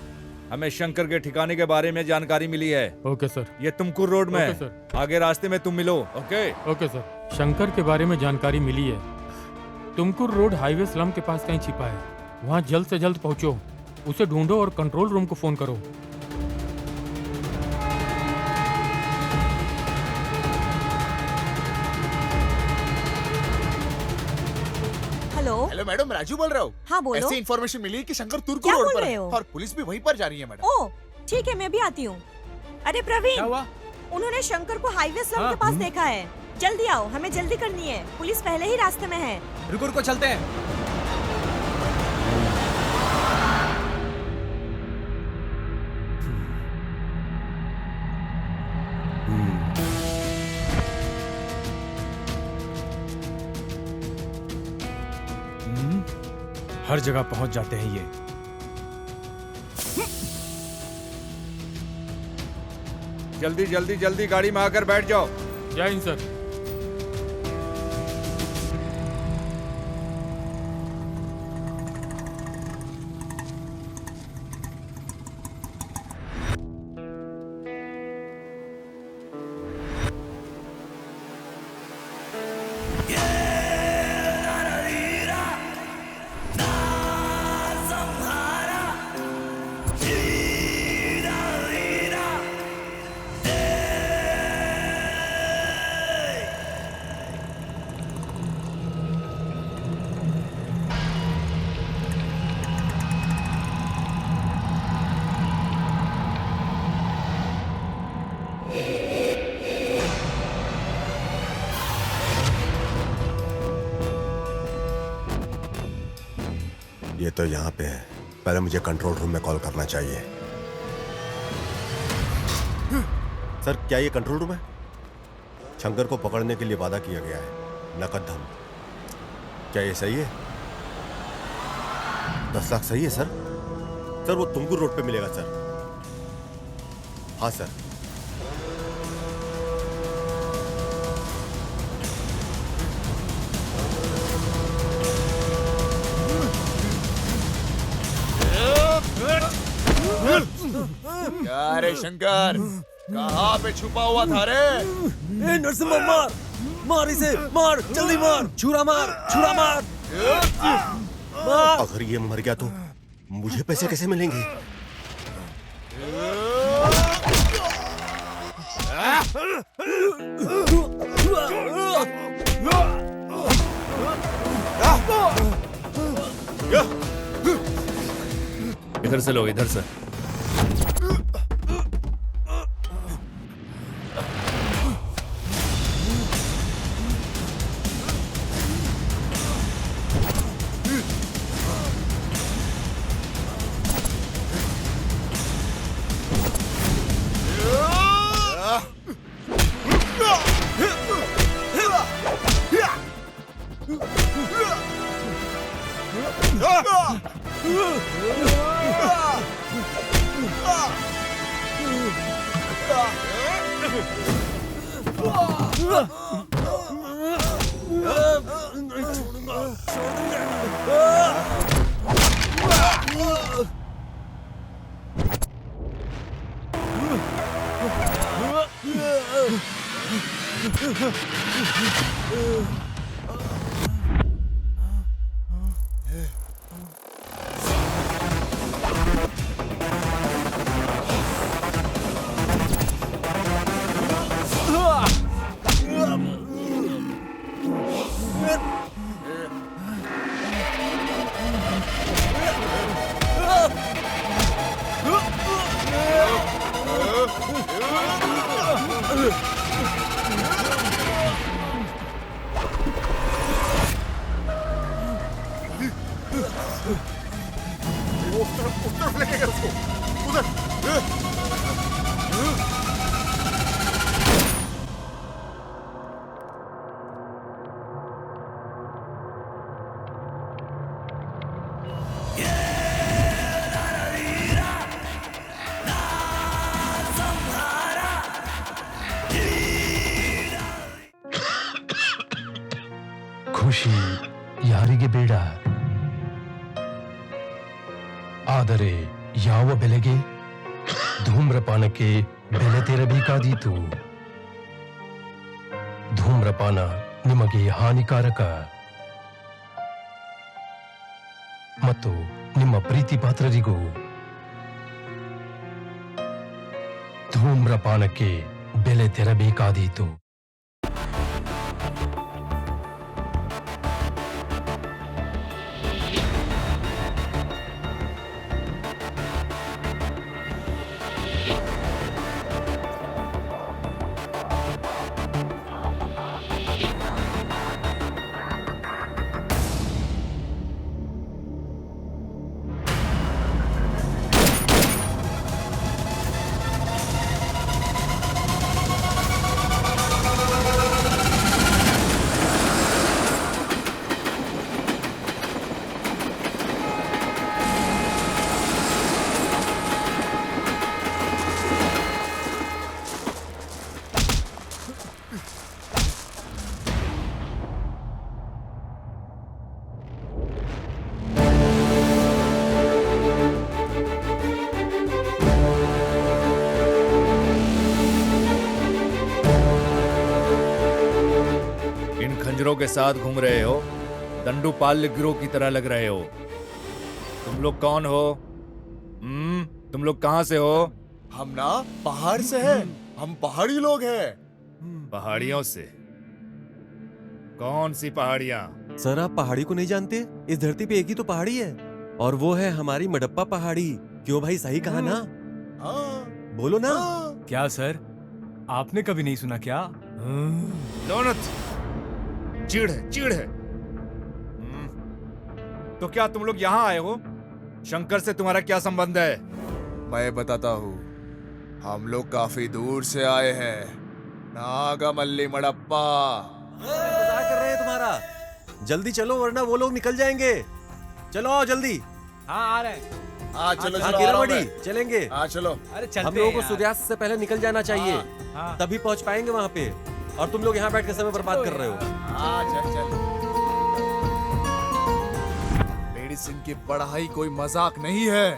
हमें शंकर के ठिकाने के बारे में जानकारी मिली है। Okay sir. ये तुमकुर रोड में ओके है। सर। आगे रास्ते में तुम मिलो। Okay okay sir. शंकर के बारे में जानकारी मिली है। तुमकुर रोड हाईवे स्लम के पास कहीं छिपा है। वहाँ जल्द से जल्द पहुँचो, उसे ढूंढो और कंट्रोल रूम को फोन करो। हेलो मैडम, राजू बोल रहा हूँ। हाँ बोलो। ऐसी इन्फॉर्मेशन मिली है कि शंकर तुर्क क्या रोड बोल पर रहे है हो? और पुलिस भी वहीं पर जा रही है मैडम। ओह ठीक है, मैं भी आती हूँ। अरे प्रवीण, क्या हुआ? उन्होंने शंकर को हाईवे स्लम हाँ। के पास देखा है। जल्दी आओ, हमें जल्दी करनी है। पुलिस पहले ही रास्ते में है। रुको रुको, चलते हैं। हर जगह पहुंच जाते हैं ये। जल्दी जल्दी जल्दी गाड़ी में आकर बैठ जाओ। जय हिंद सर। तो यहाँ पे है, पहले मुझे कंट्रोल रूम में कॉल करना चाहिए। सर, क्या ये कंट्रोल रूम है? शंकर को पकड़ने के लिए वादा किया गया है, नकद धन। क्या ये सही है? 10 लाख सही है सर? सर वो तुमकुर रोड पे मिलेगा सर। हाँ सर। क्या रे शंकर, कहाँ पे छुपा हुआ था रे? ए नरसिम्हा, मार मार इसे, मार जल्दी मार, छुरा मार, छुरा मार, मार। अगर ये मर गया तो मुझे पैसे कैसे मिलेंगे? इधर से लो, इधर से। ಖುಷಿ ಯಾರಿಗೆ ಬೇಡ, ಆದರೆ ಯಾವ ಬೆಲೆಗೆ ಧೂಮ್ರಪಾನಕ್ಕೆ ಬೆಲೆ ತೆರಬೇಕಾದೀತು. ಧೂಮ್ರಪಾನ ನಿಮಗೆ ಹಾನಿಕಾರಕ ಮತ್ತು ನಿಮ್ಮ ಪ್ರೀತಿ ಪಾತ್ರರಿಗೂ. ಧೂಮ್ರಪಾನಕ್ಕೆ ಬೆಲೆ ತೆರಬೇಕಾದೀತು. खंजरों के साथ घूम रहे हो, दंडुपाल्य गिरोह की तरह लग रहे हो। तुम लोग कौन हो? तुम लोग कहाँ से हो? हम ना पहाड़ से हैं, हम पहाड़ी लोग हैं। पहाड़ियों से? कौन सी पहाड़ियाँ? सर, आप पहाड़ी को नहीं जानते? इस धरती पे एक ही तो पहाड़ी है, और वो है हमारी मडप्पा पहाड़ी। क्यों भाई, सही कहा ना? बोलो ना। क्या सर, आपने कभी नहीं सुना क्या? दोनत चिढ़ है, चिढ़ है। तो क्या तुम लोग यहाँ आए हो? शंकर से तुम्हारा क्या संबंध है? मैं बताता हूँ। हम लोग काफी दूर से आए हैं। नागमल्ली मड़प्पा। मजाक कर रहे हैं तुम्हारा। जल्दी चलो वरना वो लोग निकल जाएंगे। चलो आओ जल्दी। हाँ आ रहे हैं। हाँ चलो हाँ, चलो कीरामणि, चलेंगे। हाँ चलो। अरे चलते हम लोगों हैं को यार। सूर्यास्त से पहले निकल जाना चाहिए। हाँ। तभी पहुंच पाएंगे वहां पे। और तुम लोग यहाँ बैठ के समय बर्बाद कर रहे हो। हाँ चल चल। मेडिसिन की पढ़ाई कोई मजाक नहीं है।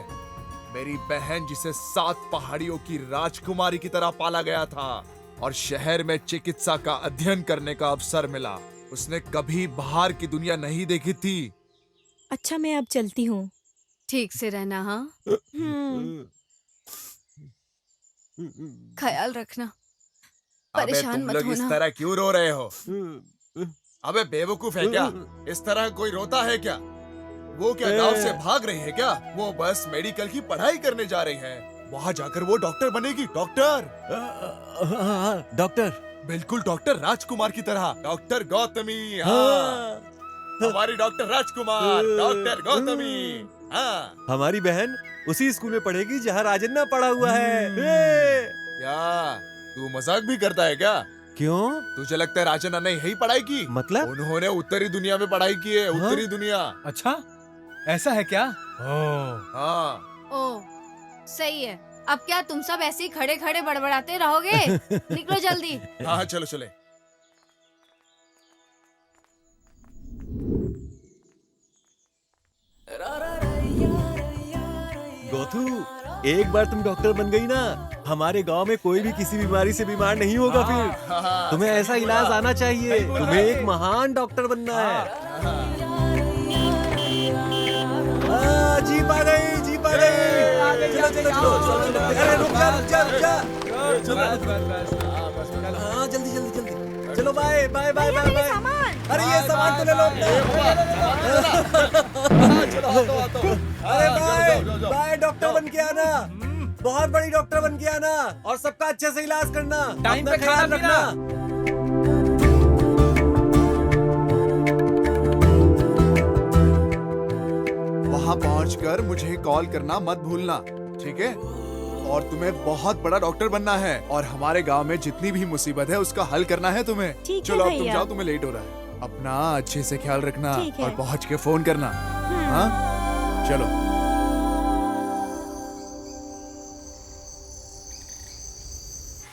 मेरी बहन जिसे 7 पहाड़ियों की राजकुमारी की तरह पाला गया था और शहर में चिकित्सा का अध्ययन करने का अवसर मिला, उसने कभी बाहर की दुनिया नहीं देखी थी। अच्छा मैं अब चलती हूँ। ठीक से रहना। हाँ ख्याल रखना, अबे परेशान तुम मत लोग इस होना। तरह क्यों रो रहे हो? अबे बेवकूफ है क्या? इस तरह कोई रोता है क्या? वो क्या गांव से भाग रही है क्या? वो बस मेडिकल की पढ़ाई करने जा रही है। वहाँ जाकर वो डॉक्टर बनेगी। डॉक्टर। डॉक्टर। बिल्कुल डॉक्टर राजकुमार की तरह। डॉक्टर गौतमी। हाँ। हमारी डॉक्टर राजकुमार। डॉक्टर गौतमी। हाँ। हमारी बहन उसी स्कूल में पढ़ेगी जहाँ राजन्ना पढ़ा हुआ है। क्या तू मजाक भी करता है क्या? क्यों? तुझे लगता है राजन्ना ने यही पढ़ाई की? मतलब? उन्होंने उत्तरी दुनिया में पढ़ाई की है। उत्तरी दुनिया। अच्छा ऐसा है क्या? हाँ। ओ सही है। अब क्या तुम सब ऐसे ही खड़े खड़े बड़बड़ाते रहोगे? निकलो जल्दी। हाँ चलो चले। गोथू, एक बार तुम डॉक्टर बन गई ना, हमारे गांव में कोई भी किसी बीमारी से बीमार नहीं होगा फिर। तुम्हें ऐसा इलाज आना चाहिए। तुम्हें एक महान डॉक्टर बनना है। जीप आ गई, जीप आ गई। चलो चलो चलो। अरे रुक जा रुक जा रुक जा। हाँ जल्दी जल्दी जल्दी। चलो bye bye bye bye bye. अरे ये सामान तो ले लो अपना। अरे बाय बाय। डॉक्टर बन के आना, बहुत बड़ी डॉक्टर बन के आना और सबका अच्छे से इलाज करना। टाइम पे ख्याल खाना रखना। वहाँ पहुँचकर मुझे कॉल करना मत भूलना, ठीक है? और तुम्हें बहुत बड़ा डॉक्टर बनना है और हमारे गांव में जितनी भी मुसीबत है उसका हल करना है तुम्हें। ठीक है चलो अब तुम भैया। जाओ, तुम्हें लेट हो रहा है। अपना अच्छे से ख्याल रखना ठीक है। और पहुँच के फोन करना। हाँ चलो।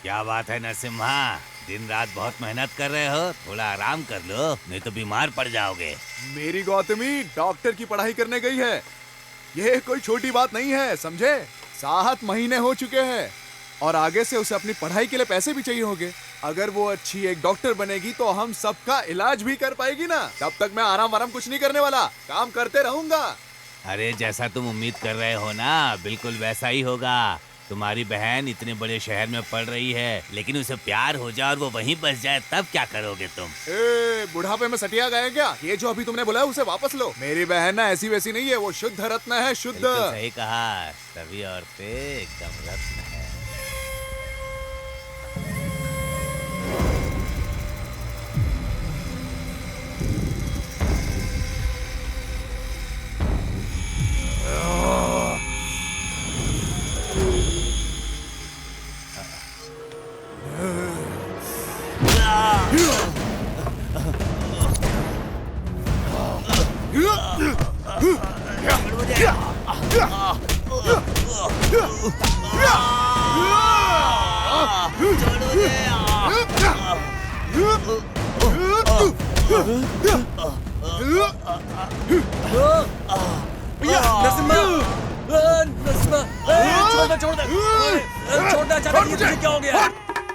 क्या बात है नरसिम्हा, दिन रात बहुत मेहनत कर रहे हो। थोड़ा आराम कर लो, नहीं तो बीमार पड़ जाओगे। मेरी गौतमी डॉक्टर की पढ़ाई करने गई है। ये कोई छोटी बात नहीं है, समझे? 7 महीने हो चुके हैं और आगे से उसे अपनी पढ़ाई के लिए पैसे भी चाहिए होंगे। अगर वो अच्छी एक डॉक्टर बनेगी तो हम सबका इलाज भी कर पाएगी ना। तब तक मैं आराम कुछ नहीं करने वाला, काम करते रहूंगा। अरे जैसा तुम उम्मीद कर रहे हो ना, बिल्कुल वैसा ही होगा। तुम्हारी बहन इतने बड़े शहर में पढ़ रही है, लेकिन उसे प्यार हो जाए और वो वहीं बस जाए, तब क्या करोगे तुम? ए, बुढ़ापे में सटिया गए क्या? ये जो अभी तुमने बोला है उसे वापस लो। मेरी बहन ना ऐसी वैसी नहीं है, वो शुद्ध रत्न है, शुद्ध। बिल्कुल सही कहा, सभी औरतें एकदम रत्न है।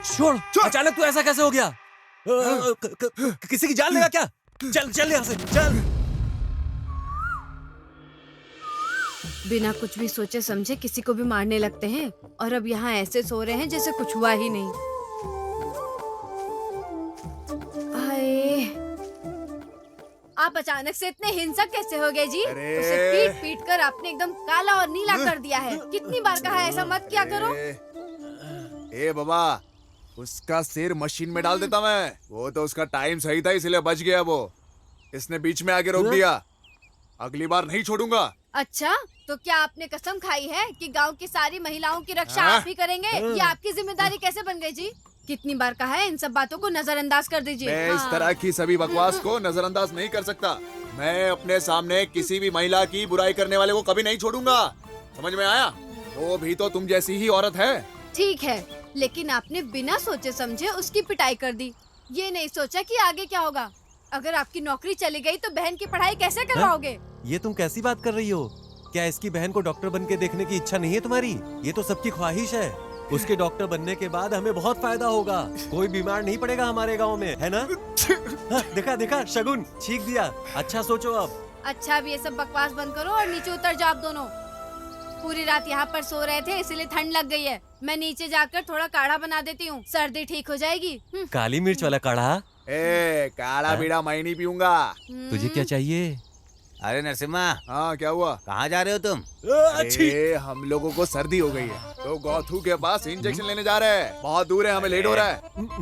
छोड़, अचानक तू ऐसा कैसे हो गया? किसी की जान लेगा क्या? चल चल यहाँ से चल। बिना कुछ भी सोचे समझे किसी को भी मारने लगते हैं और अब यहाँ ऐसे सो रहे हैं जैसे कुछ हुआ ही नहीं। हाय, आप अचानक से इतने हिंसक कैसे हो गए जी? उसे पीट पीट कर आपने एकदम काला और नीला कर दिया है। कितनी बार कहा है ऐसा मत किया करो। ए बाबा, उसका सिर मशीन में डाल देता मैं। वो तो उसका टाइम सही था इसलिए बच गया वो। इसने बीच में आके रोक दिया। अगली बार नहीं छोड़ूंगा। अच्छा, तो क्या आपने कसम खाई है कि गांव की सारी महिलाओं की रक्षा हाँ? आप ही करेंगे? ये आपकी जिम्मेदारी कैसे बन गई जी? कितनी बार कहा है इन सब बातों को नजरअंदाज कर दीजिए। मैं इस तरह की सभी बकवास को नजरअंदाज नहीं कर सकता। मैं अपने सामने किसी भी महिला की बुराई करने वाले को कभी नहीं छोड़ूंगा। समझ में आया? वो भी तो तुम जैसी ही औरत है। ठीक है, लेकिन आपने बिना सोचे समझे उसकी पिटाई कर दी। ये नहीं सोचा कि आगे क्या होगा। अगर आपकी नौकरी चली गई तो बहन की पढ़ाई कैसे करवाओगे? ये तुम कैसी बात कर रही हो? क्या इसकी बहन को डॉक्टर बन के देखने की इच्छा नहीं है तुम्हारी? ये तो सबकी ख्वाहिश है। उसके डॉक्टर बनने के बाद हमें बहुत फायदा होगा। कोई बीमार नहीं पड़ेगा हमारे गांव में, है ना? हाँ, देखा देखा शगुन छींक दिया। अच्छा सोचो अब। अच्छा, अब ये सब बकवास बंद करो और नीचे उतर जाओ आप दोनों। पूरी रात यहाँ पर सो रहे थे इसलिए ठंड लग गई है। मैं नीचे जाकर थोड़ा काढ़ा बना देती हूँ, सर्दी ठीक हो जाएगी। काली मिर्च वाला काढ़ा? काढ़ा बीड़ा मैं नहीं पीऊंगा। तुझे क्या चाहिए? अरे नरसिम्हा, हाँ क्या हुआ? कहाँ जा रहे हो तुम? अरे हम लोगों को सर्दी हो गई है तो गौथू के पास इंजेक्शन लेने जा रहे हैं। बहुत दूर है, हमें लेट हो रहा है।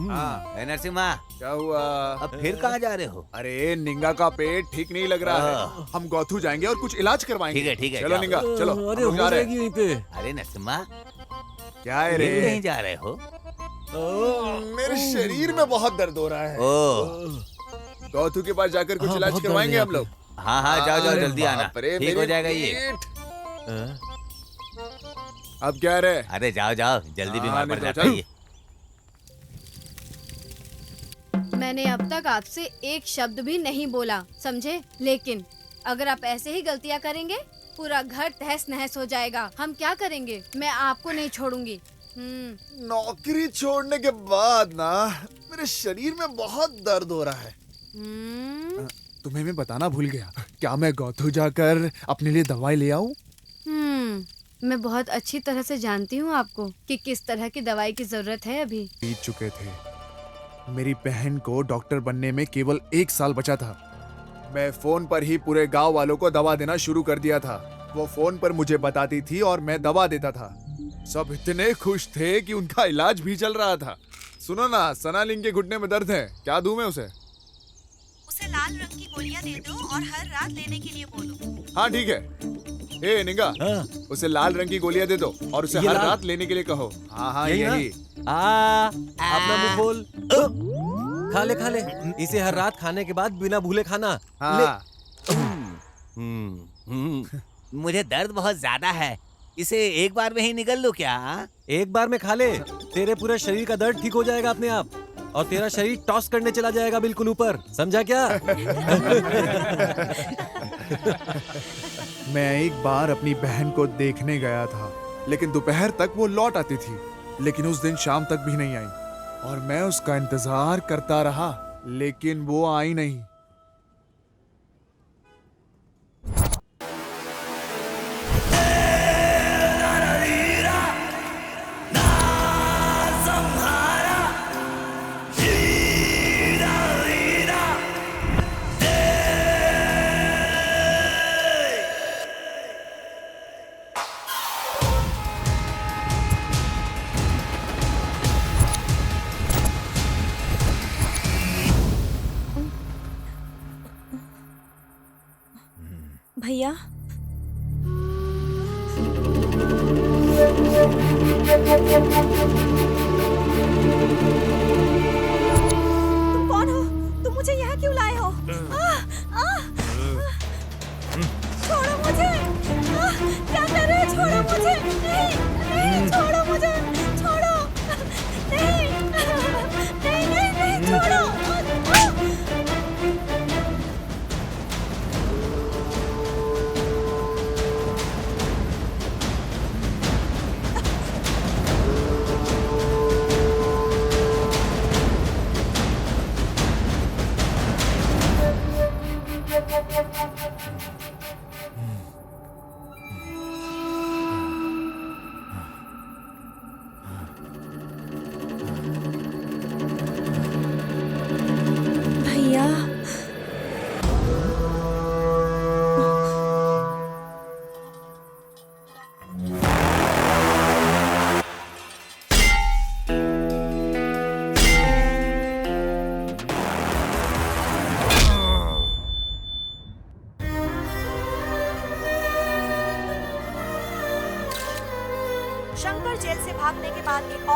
हाँ नरसिम्हा, क्या हुआ? अब फिर कहाँ जा रहे हो? अरे निंगा का पेट ठीक नहीं लग रहा है। हम गौथू जाएंगे और कुछ इलाज करवाएंगे। ठीक है चलो निंगा चलो। अरे हम लोग जा रहे हैं। यहीं पे। अरे नरसिम्हा, क्या है रे? कहीं जा रहे हो? मेरे शरीर में बहुत दर्द हो रहा है। गौथू के पास जाकर कुछ इलाज करवाएंगे हम लोग। हाँ हाँ, जाओ जाओ, जल्दी आना, बाप रे, ठीक हो मेरी जाएगा ये। अब क्या रे? अरे जाओ जाओ, जल्दी बीमार पड़ नहीं तो जाता चल। है ये। मैंने अब तक आपसे एक शब्द भी नहीं बोला, समझे? लेकिन अगर आप ऐसे ही गलतियाँ करेंगे पूरा घर तहस नहस हो जाएगा। हम क्या करेंगे? मैं आपको नहीं छोड़ूंगी। नौकरी छोड़ने के बाद ना मेरे शरीर में बहुत दर्द हो रहा है। तुम्हें मैं बताना भूल गया। क्या मैं गौथू जाकर अपने लिए दवाई ले आऊं? मैं बहुत अच्छी तरह से जानती हूँ आपको कि किस तरह की दवाई की जरूरत है। अभी बीत चुके थे। मेरी बहन को डॉक्टर बनने में केवल 1 साल बचा था। मैं फोन पर ही पूरे गांव वालों को दवा देना शुरू कर दिया था। वो फोन पर मुझे बताती थी और मैं दवा देता था। सब इतने खुश थे कि उनका इलाज भी चल रहा था। सुनो ना, सना लिंग के घुटने में दर्द है, क्या दूं मैं उसे? उसे लाल रंग की गोलियां दे दो और हर रात लेने के लिए बोलो। हाँ ठीक है। ए निंगा, उसे लाल रंग की गोलियां दे दो और उसे हर रात लेने के लिए कहो। हाँ हाँ यही। अपना मुंह खोल। खा ले। इसे हर रात खाने के बाद बिना भूले खाना। हाँ। मुझे दर्द बहुत ज्यादा है, इसे एक बार में ही निगल लो क्या? एक बार में खा ले, तेरे पूरे शरीर का दर्द ठीक हो जाएगा अपने आप और तेरा शरीर टॉस करने चला जाएगा बिल्कुल ऊपर, समझा क्या? मैं एक बार अपनी बहन को देखने गया था, लेकिन दोपहर तक वो लौट आती थी, लेकिन उस दिन शाम तक भी नहीं आई और मैं उसका इंतजार करता रहा, लेकिन वो आई नहीं। भैया, तुम कौन हो? तुम मुझे यहाँ क्यों लाए हो? छोड़ो मुझे! क्या कर रहे हो? छोड़ो मुझे! नहीं, छोड़ो मुझे! छोड़ो! नहीं, छोड़ो!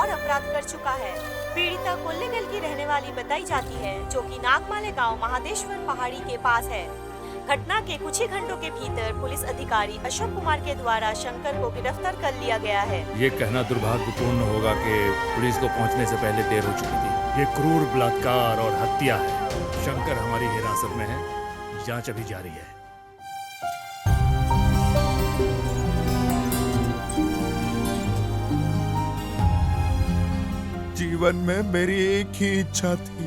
और अपराध कर चुका है। पीड़िता कोल्लेगल की रहने वाली बताई जाती है, जो कि नागमाले गांव महादेश्वर पहाड़ी के पास है। घटना के कुछ ही घंटों के भीतर पुलिस अधिकारी अशोक कुमार के द्वारा शंकर को गिरफ्तार कर लिया गया है। ये कहना दुर्भाग्यपूर्ण होगा कि पुलिस को पहुंचने से पहले देर हो चुकी थी। ये क्रूर बलात्कार और हत्या है। शंकर हमारी हिरासत में है, जांच अभी जारी है। जीवन में मेरी एक ही इच्छा थी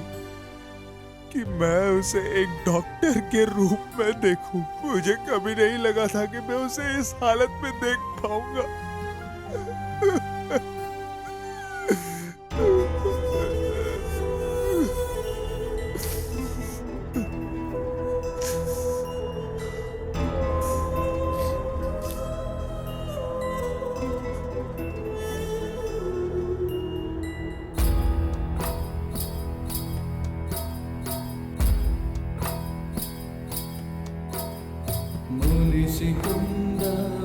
कि मैं उसे एक डॉक्टर के रूप में देखूं। मुझे कभी नहीं लगा था कि मैं उसे इस हालत में देख पाऊंगा। ಮುನಿಸಿಕೊಂಡ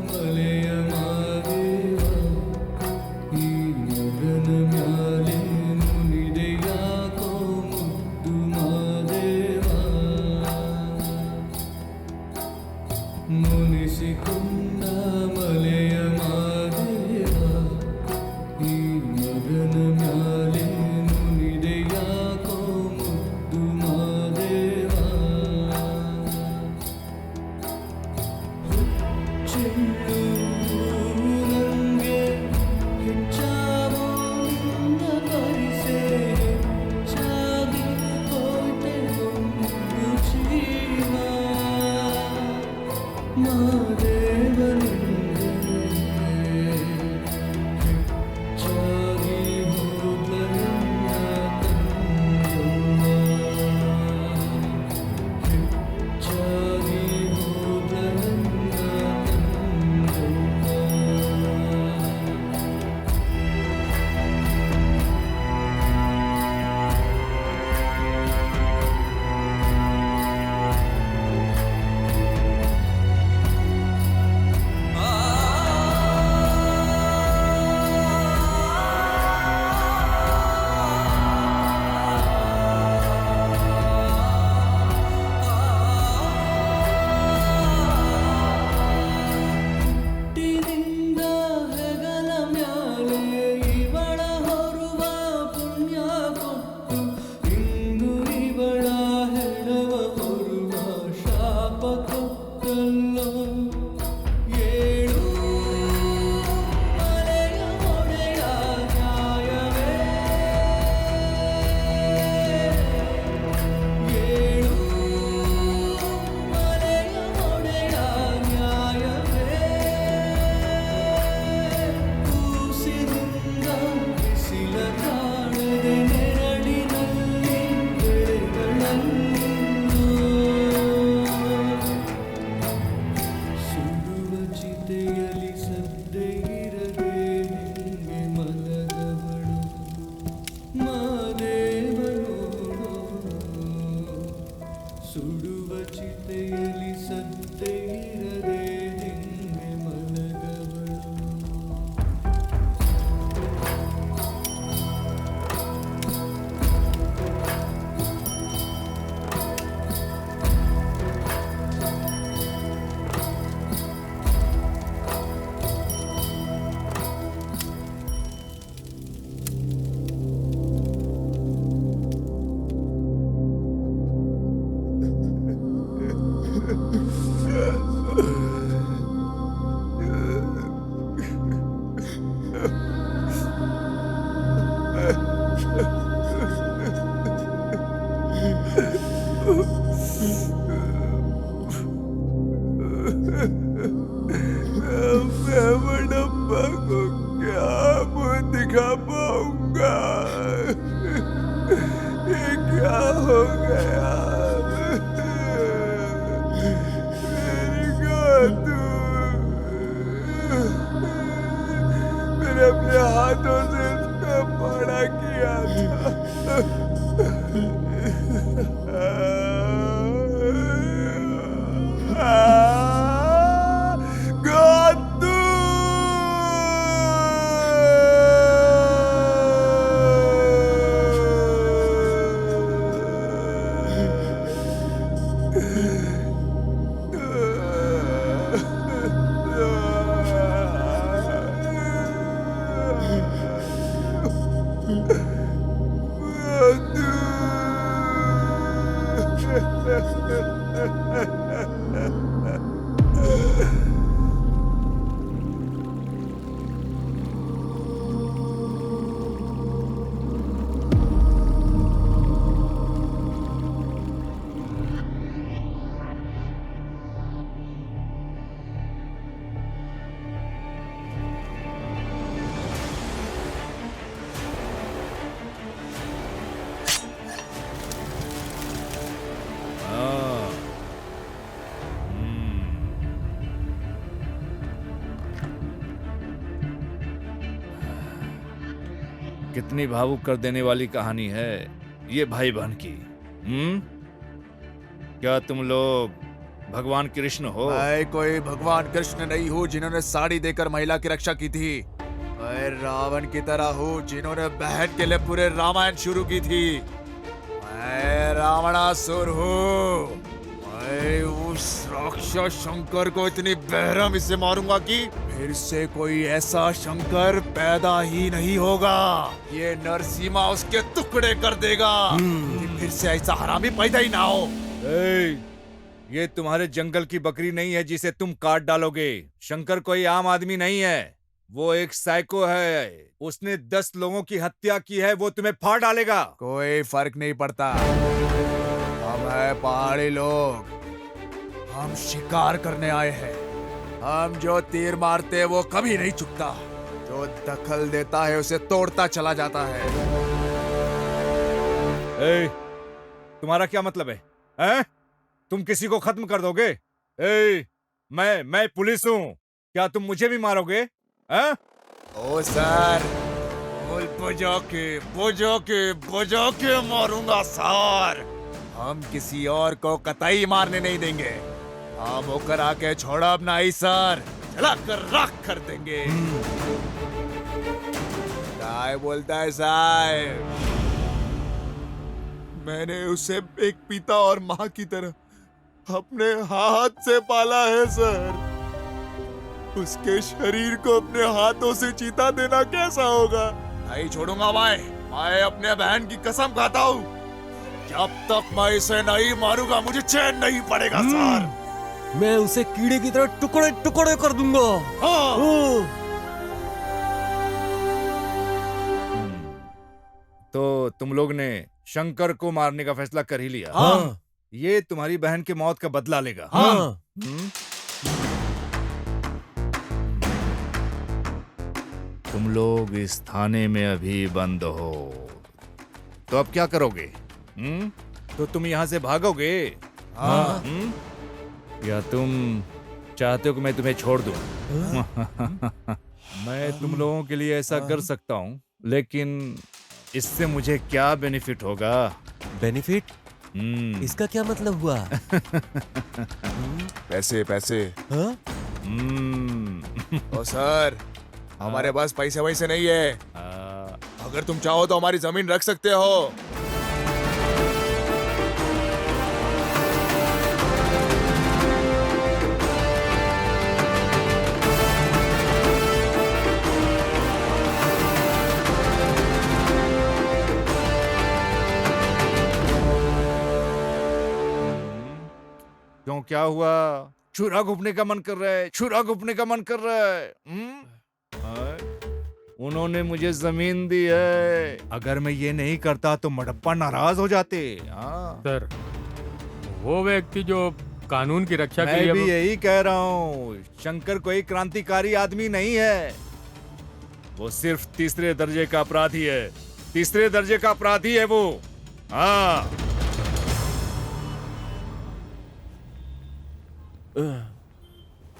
ಮಲೆಯ ಮಾದೇವ ಈ ಮಗನ ಮ್ಯಾಲೆ ಮುನಿದೆ ಯಾಕೋ ಮುದ್ದು ಮಾದೇವ ಮುನಿಸಿಕೊಂಡ ಮಲೆಯ ಮಾದೇವ ಈ ಮಗನ ಮ್ಯಾಲೆ ಮುನಿದೆ ಯಾಕೋ ಮುದ್ದು ಮಾದೇವ ನಂಗೆ ಹೆಚ್ಚಾವೋ ನಿನ್ನ ಪರಿಸೆ ಹೆಚ್ಚಾಗಿ ಹೋಯ್ತೆ ಒಂದು ಜೀವ ಮಾದೇವನಿಂದೆ ಹೆಚ್ಚಾಗಿ ಹೋದ ನನ್ನ ತಂದೆವ್ವ ಹೆಚ್ಚಾಗಿ ಹೋದ ನನ್ನ ಹುಟ್ಟಿನಿಂದ ಹೆಗಲ ಮ್ಯಾಲೆ ಇವಳ ಹೊರುವ ಪುಣ್ಯ ಕೊಟ್ಟು ಇಂದು ಇವಳ ಹೆಣವ ಹೊರುವ ಶಾಪ ಕೊಟ್ಟಲ್ಲೋ ಏಳು ಮಲೆಯ ಒಡೆಯ ನ್ಯಾಯವೇ ಏಳು ಮಲೆಯ ಒಡೆಯ ನ್ಯಾಯವೇ ಕೂಸಿನಿಂದ ಬಿಸಿಲ ಕಾಣದೆ ನೆರಳಿನಲ್ಲಿ ಬೆಳೆಗಳಲ್ಲಿಂದು ಸುಡುವ ಚಿತೆಯಲಿ ಸದ್ದೆ ಇರದೆ ನಿಂಗೆ ಮಲಗವಳು ಮಾದೇವನೋಡು ಸುಡುವ ಚಿತೆಯಲಿ ಸದ್ದೆ ಇರದೆ ನಿಂಗೆ ಮಲಗವಳು मैं बड़प्पा को क्या मुंह दिखा पाऊंगा? ये क्या हो गया? मेरी गोदू, मैंने अपने हाथों से इसका बड़ा किया था। गोदू हाँ। कितनी भावुक कर देने वाली कहानी है ये भाई बहन की। क्या तुम लोग भगवान कृष्ण हो? मैं कोई भगवान कृष्ण नहीं हूँ जिन्होंने साड़ी देकर महिला की रक्षा की थी। मैं रावण की तरह हूँ जिन्होंने बहन के लिए पूरे रामायण शुरू की थी। मैं रावणासुर हूँ। मैं उस राक्षस शंकर को इतनी बेरहमी से मारूंगा कि फिर से कोई ऐसा शंकर पैदा ही नहीं होगा। ये नरसिम्हा उसके टुकड़े कर देगा कि फिर से ऐसा हरामी पैदा ही ना हो। ये तुम्हारे जंगल की बकरी नहीं है जिसे तुम काट डालोगे। शंकर कोई आम आदमी नहीं है, वो एक साइको है। उसने 10 लोगों की हत्या की है, वो तुम्हें फाड़ डालेगा। कोई फर्क नहीं पड़ता। हम है पहाड़ी लोग, हम शिकार करने आए हैं। हम जो तीर मारते वो कभी नहीं चुकता। जो दखल देता है उसे तोड़ता चला जाता है। तुम्हारा क्या मतलब है? हैं? तुम किसी को खत्म कर दोगे? मैं पुलिस हूँ, क्या तुम मुझे भी मारोगे? हैं? ओ सर, बजा के मारूंगा सर। हम किसी और को कतई मारने नहीं देंगे। हम होकर आके छोड़ा अपना ही सर, चला कर राख कर देंगे। क्या बोलता है साहब? मैंने उसे एक पिता और माँ की तरह अपने हाथ से पाला है सर। उसके शरीर को अपने हाथों से चिता देना कैसा होगा? नहीं छोड़ूंगा मैं अपने बहन की कसम खाता हूँ। जब तक मैं इसे नहीं मारूंगा मुझे चैन नहीं पड़ेगा सर। मैं उसे कीड़े की तरह टुकड़े टुकड़े कर दूंगा। तो तुम लोग ने शंकर को मारने का फैसला कर ही लिया? हाँ। ये तुम्हारी बहन के मौत का बदला लेगा। हाँ। तुम लोग इस थाने में अभी बंद हो, तो अब क्या करोगे? तो तुम यहाँ से भागोगे? हाँ। या तुम चाहते हो कि मैं तुम्हें छोड़ दूं? मैं तुम लोगों के लिए ऐसा कर सकता हूँ, लेकिन इससे मुझे क्या बेनिफिट होगा? बेनिफिट? इसका क्या मतलब हुआ? पैसे पैसे। हाँ? ओ सर, हमारे पास पैसे वैसे नहीं है। अगर तुम चाहो तो हमारी जमीन रख सकते हो। क्यों, क्या हुआ? छुरा घुपने का मन कर रहा है? छुरा घुपने का मन कर रहा है? उन्होंने मुझे जमीन दी है। अगर मैं ये नहीं करता तो मडप्पा नाराज हो जाते। सर, वो व्यक्ति जो कानून की रक्षा के मैं लिए भी यही कह रहा हूँ। शंकर कोई क्रांतिकारी आदमी नहीं है, वो सिर्फ तीसरे दर्जे का अपराधी है। तीसरे दर्जे का अपराधी है वो। हाँ।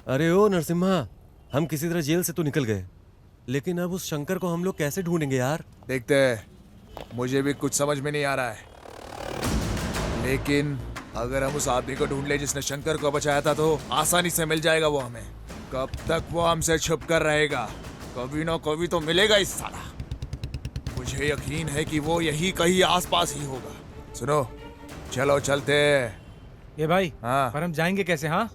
अरे ओ नरसिम्हा, हम किसी तरह जेल से तो निकल गए, लेकिन अब उस शंकर को हम लोग कैसे ढूंढेंगे यार? देखते हैं, मुझे भी कुछ समझ में नहीं आ रहा है। लेकिन अगर हम उस आदमी को ढूंढ ले जिसने शंकर को बचाया था तो आसानी से मिल जाएगा वो हमें। कब तक वो हमसे छुप कर रहेगा? कभी ना कभी तो मिलेगा इस साला। मुझे यकीन है कि वो यही कहीं आसपास ही होगा। सुनो, चलो चलते हैं। ये भाई, हाँ। पर हम जाएंगे कैसे? हाँ,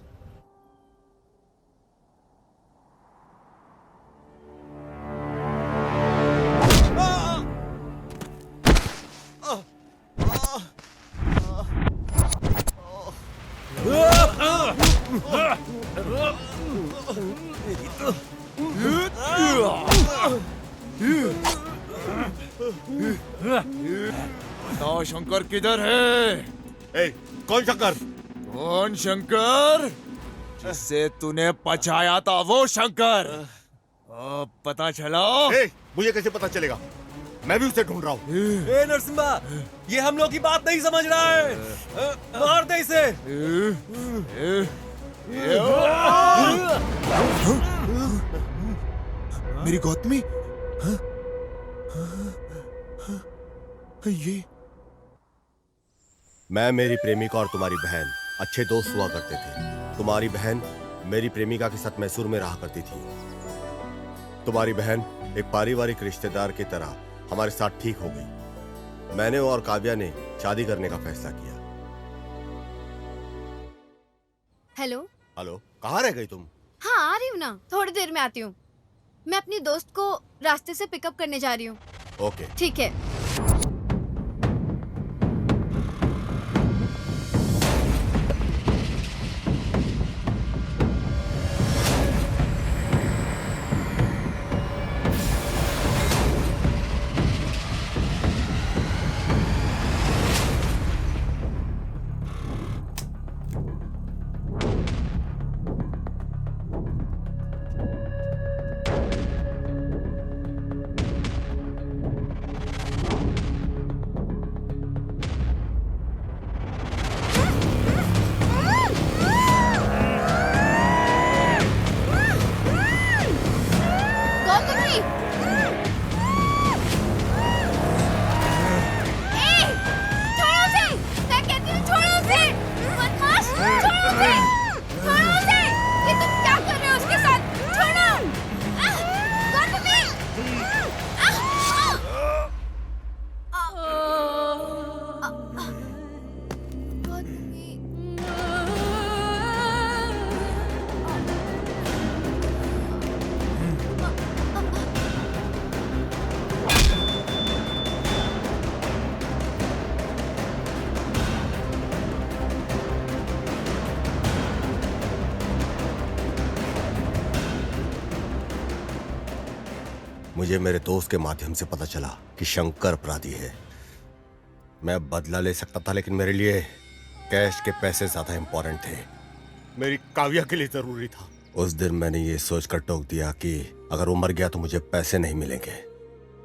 बताओ शंकर किधर है? कौन शंकर? कौन शंकर? जिसे तूने बचाया था वो शंकर। अब पता चला? मुझे कैसे पता चलेगा? मैं भी उसे ढूंढ रहा हूँ। ए नरसिम्हा, ये हम लोग की बात नहीं समझ रहा है। मार दे इसे। मेरी गौतमी? हाँ? ये मैं, मेरी प्रेमिका और तुम्हारी बहन अच्छे दोस्त हुआ करते थे। तुम्हारी बहन मेरी प्रेमिका के साथ मैसूर में रहा करती थी। तुम्हारी बहन एक पारिवारिक रिश्तेदार की तरह हमारे साथ ठीक हो गई। मैंने और काव्या ने शादी करने का फैसला किया। हेलो। हेलो, कहाँ रह गई तुम? हाँ, आ रही हूँ ना, थोड़ी देर में आती हूँ। मैं अपनी दोस्त को रास्ते से पिकअप करने जा रही हूँ। ओके, ठीक है। मुझे मेरे दोस्त के माध्यम से पता चला कि शंकर अपराधी है। मैं बदला ले सकता था, लेकिन मेरे लिए कैश के पैसे ज्यादा इंपॉर्टेंट थे। मेरी काव्या के लिए जरूरी था। उस दिन मैंने ये सोचकर टोक दिया कि अगर वो मर गया तो मुझे पैसे नहीं मिलेंगे,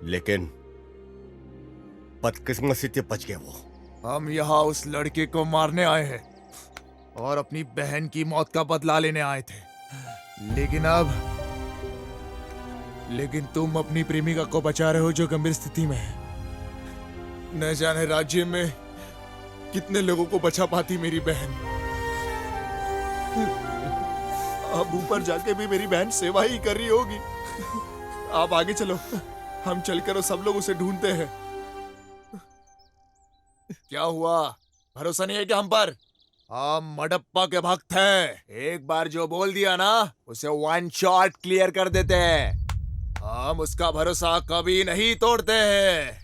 लेकिन बदकिस्मती से बच गया वो। हम यहाँ उस लड़के को मारने आए हैं और अपनी बहन की मौत का बदला लेने आए थे, लेकिन तुम अपनी प्रेमिका को बचा रहे हो जो गंभीर स्थिति में है। न जाने राज्य में कितने लोगों को बचा पाती मेरी बहन। अब ऊपर जाके भी मेरी बहन सेवा ही कर रही होगी। आप आगे चलो, हम चलकर सब लोग उसे ढूंढते हैं। क्या हुआ, भरोसा नहीं है क्या हम पर? हम मडप्पा के भक्त हैं। एक बार जो बोल दिया ना, उसे वन शॉट क्लियर कर देते हैं। हम उसका भरोसा कभी नहीं तोड़ते हैं।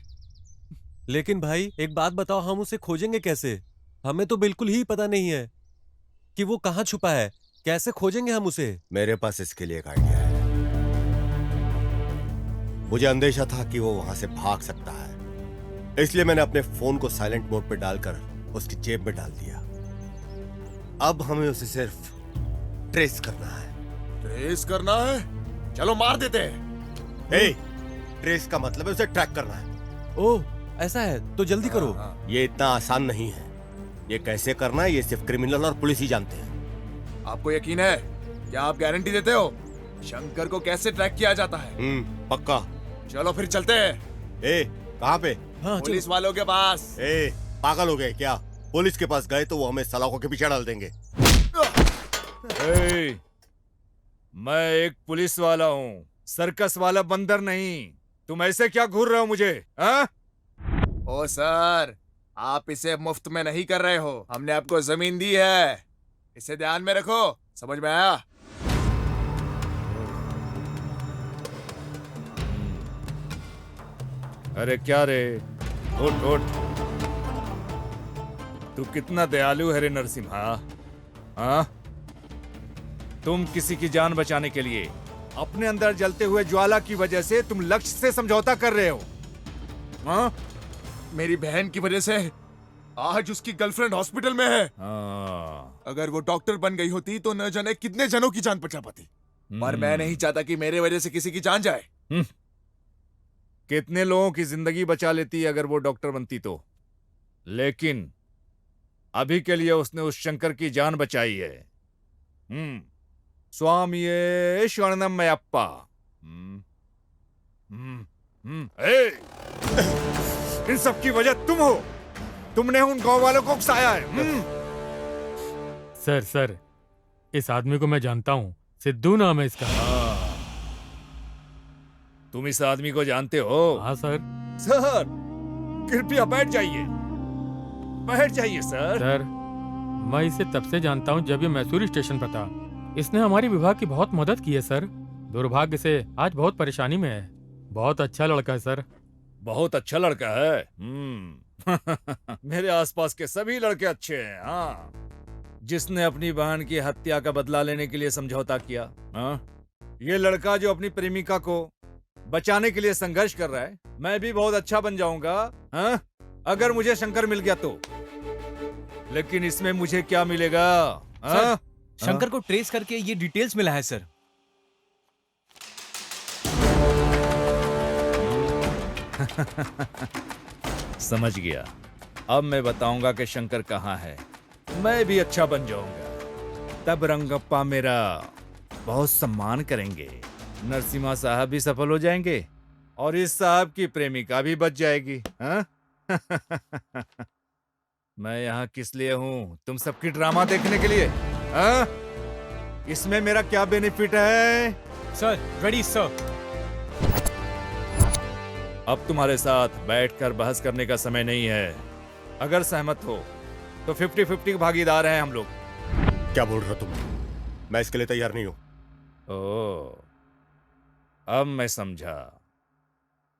लेकिन भाई एक बात बताओ, हम उसे खोजेंगे कैसे? हमें तो बिल्कुल ही पता नहीं है कि वो कहाँ छुपा है। कैसे खोजेंगे हम उसे? मेरे पास इसके लिए एक आइडिया है। मुझे अंदेशा था कि वो वहां से भाग सकता है, इसलिए मैंने अपने फोन को साइलेंट मोड पे डालकर उसकी जेब में डाल दिया। अब हमें उसे सिर्फ ट्रेस करना है। ट्रेस करना है? चलो मार देते हैं। ट्रेस का मतलब है उसे ट्रैक करना है। ओह, ऐसा है तो जल्दी करो। ये इतना आसान नहीं है। ये कैसे करना है ये सिर्फ क्रिमिनल और पुलिस ही जानते हैं। आपको यकीन है? क्या आप गारंटी देते हो शंकर को कैसे ट्रैक किया जाता है? पक्का। चलो फिर चलते हैं। कहाँ पे? पुलिस वालों के पास। पागल हो गए क्या? पुलिस के पास गए तो वो हमें सलाखों के पीछे डाल देंगे। मैं एक पुलिस वाला हूँ, सर्कस वाला बंदर नहीं। तुम ऐसे क्या घूर रहे हो मुझे? ओ सर, आप इसे मुफ्त में नहीं कर रहे हो। हमने आपको जमीन दी है, इसे ध्यान में रखो। समझ में आया? अरे क्या रे, उठ उठ। तू कितना दयालु है रे नरसिम्हा। हाँ, तुम किसी की जान बचाने के लिए अपने अंदर जलते हुए ज्वाला की वजह से तुम लक्ष्य से समझौता कर रहे हो। हाँ, मेरी बहन की वजह से आज उसकी गर्लफ्रेंड हॉस्पिटल में है। अगर वो डॉक्टर बन गई होती तो न जाने कितने जनों की जान बचा पाती। पर मैं नहीं चाहता कि मेरे वजह से किसी की जान जाए। कितने लोगों की जिंदगी बचा लेती अगर वो डॉक्टर बनती तो, लेकिन अभी के लिए उसने उस शंकर की जान बचाई है। स्वामी शरणमयप्पा। इन सब की वजह तुम हो। तुमने उन गांव वालों को उकसाया है। सर, इस आदमी को मैं जानता हूँ, सिद्धू नाम है इसका। तुम इस आदमी को जानते हो? हाँ सर। सर, कृपया बैठ जाइए। बैठ जाइए सर। सर, मैं इसे तब से जानता हूँ जब ये मैसूर स्टेशन पर था। इसने हमारी विभाग की बहुत मदद की है सर। दुर्भाग्य से आज बहुत परेशानी में है। बहुत अच्छा लड़का है सर। बहुत अच्छा लड़का है। मेरे आसपास के सभी लड़के अच्छे हैं। हाँ, जिसने अपनी बहन की हत्या का बदला लेने के लिए समझौता किया। हाँ, ये लड़का जो अपनी प्रेमिका को बचाने के लिए संघर्ष कर रहा है, मैं भी बहुत अच्छा बन जाऊंगा। हाँ, अगर मुझे शंकर मिल गया तो। लेकिन इसमें मुझे क्या मिलेगा? हाँ? शंकर को ट्रेस करके ये डिटेल्स मिला है सर। समझ गया। अब मैं बताऊंगा कि शंकर कहाँ है। मैं भी अच्छा बन जाऊंगा। तब रंगप्पा मेरा बहुत सम्मान करेंगे। नरसिम्हा साहब भी सफल हो जाएंगे और इस साहब की प्रेमिका भी बच जाएगी। हाँ? मैं यहाँ किस लिए हूँ? तुम सबकी ड्रामा देखने के लिए। हाँ? इसमें मेरा क्या बेनिफिट है? Sir, ready sir. अब तुम्हारे साथ बैठकर बहस करने का समय नहीं है। अगर सहमत हो तो 50-50 भागीदार हैं हम लोग। क्या बोल रहे हो तुम? मैं इसके लिए तैयार नहीं हूं। ओह, अब मैं समझा।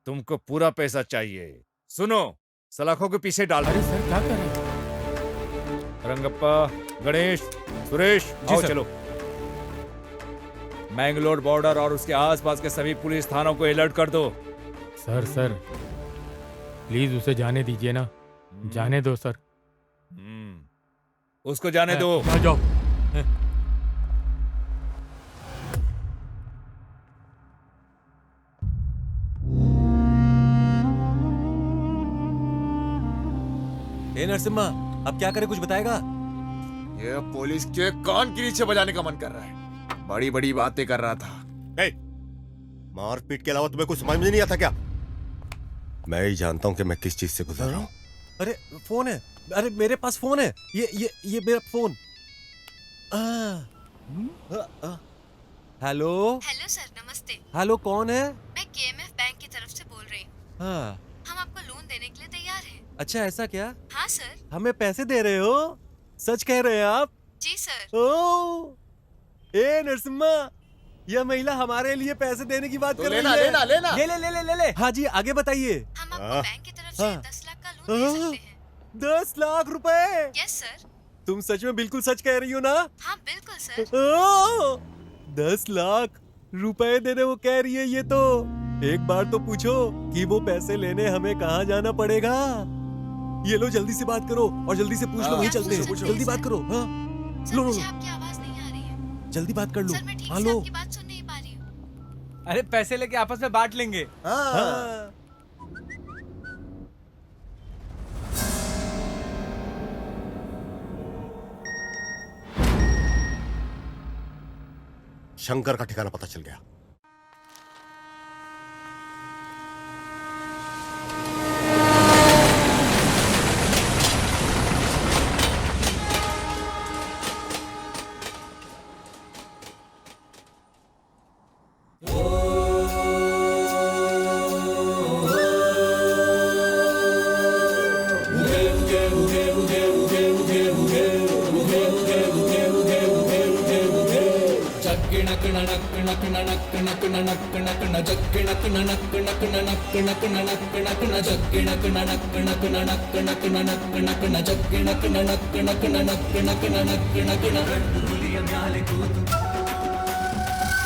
तुमको पूरा पैसा चाहिए। सुनो, सलाखों के पीछे डाल। अरे सर, क्या कर रहे हैं? रंगप्पा, गणेश, सुरेश, आओ चलो। मैंगलोर बॉर्डर और उसके आसपास के सभी पुलिस थानों को अलर्ट कर दो। सर, प्लीज उसे जाने दीजिए ना। जाने दो सर। उसको जाने दो। जाओ। ए नरसिम्हा, अब क्या करे, कुछ बताएगा? ये पुलिस के कान के नीचे बजाने का मन कर रहा है। बड़ी बड़ी बातें कर रहा था। मारपीट के अलावा तुम्हें कुछ समझ में नहीं आता क्या? मैं ही जानता हूं कि मैं किस चीज से गुजर रहा हूं। अरे फोन है। अरे मेरे पास फोन है। ये मेरा फोन। हेलो। हेलो सर, नमस्ते। हेलो, कौन है? मैं केएमएफ बैंक की तरफ से बोल रही हूँ। हाँ। हम आपको लोन देने के लिए तैयार हैं। अच्छा, ऐसा क्या? हाँ सर। हमें पैसे दे रहे हो? सच कह रहे हैं आप? जी सर। ओ, ए नरसिम्हा, यह महिला हमारे लिए पैसे देने की बात कर रही है। लेना। ले। हाँ जी, आगे बताइए। हम आपको बैंक की तरफ से 10 लाख का लोन दे सकते हैं। 10 लाख रुपए? Yes sir. तुम सच में बिल्कुल सच कह रही हो ना? हाँ बिल्कुल सर। 10 लाख रुपए देने वो कह रही है। ये तो एक बार तो पूछो कि वो पैसे लेने हमें कहाँ जाना पड़ेगा। ये लो, जल्दी से बात करो और जल्दी से पूछ लो। वहीं चलते हैं। जल्दी बात करो। हाँ, लो। आपकी आवाज नहीं आ रही है। जल्दी बात कर लो। सर, मैं ठीक हाँ, से लो। आपकी बात सुन नहीं पा रही हूँ। अरे पैसे लेके आपस में बांट लेंगे। हाँ। शंकर का ठिकाना पता चल गया।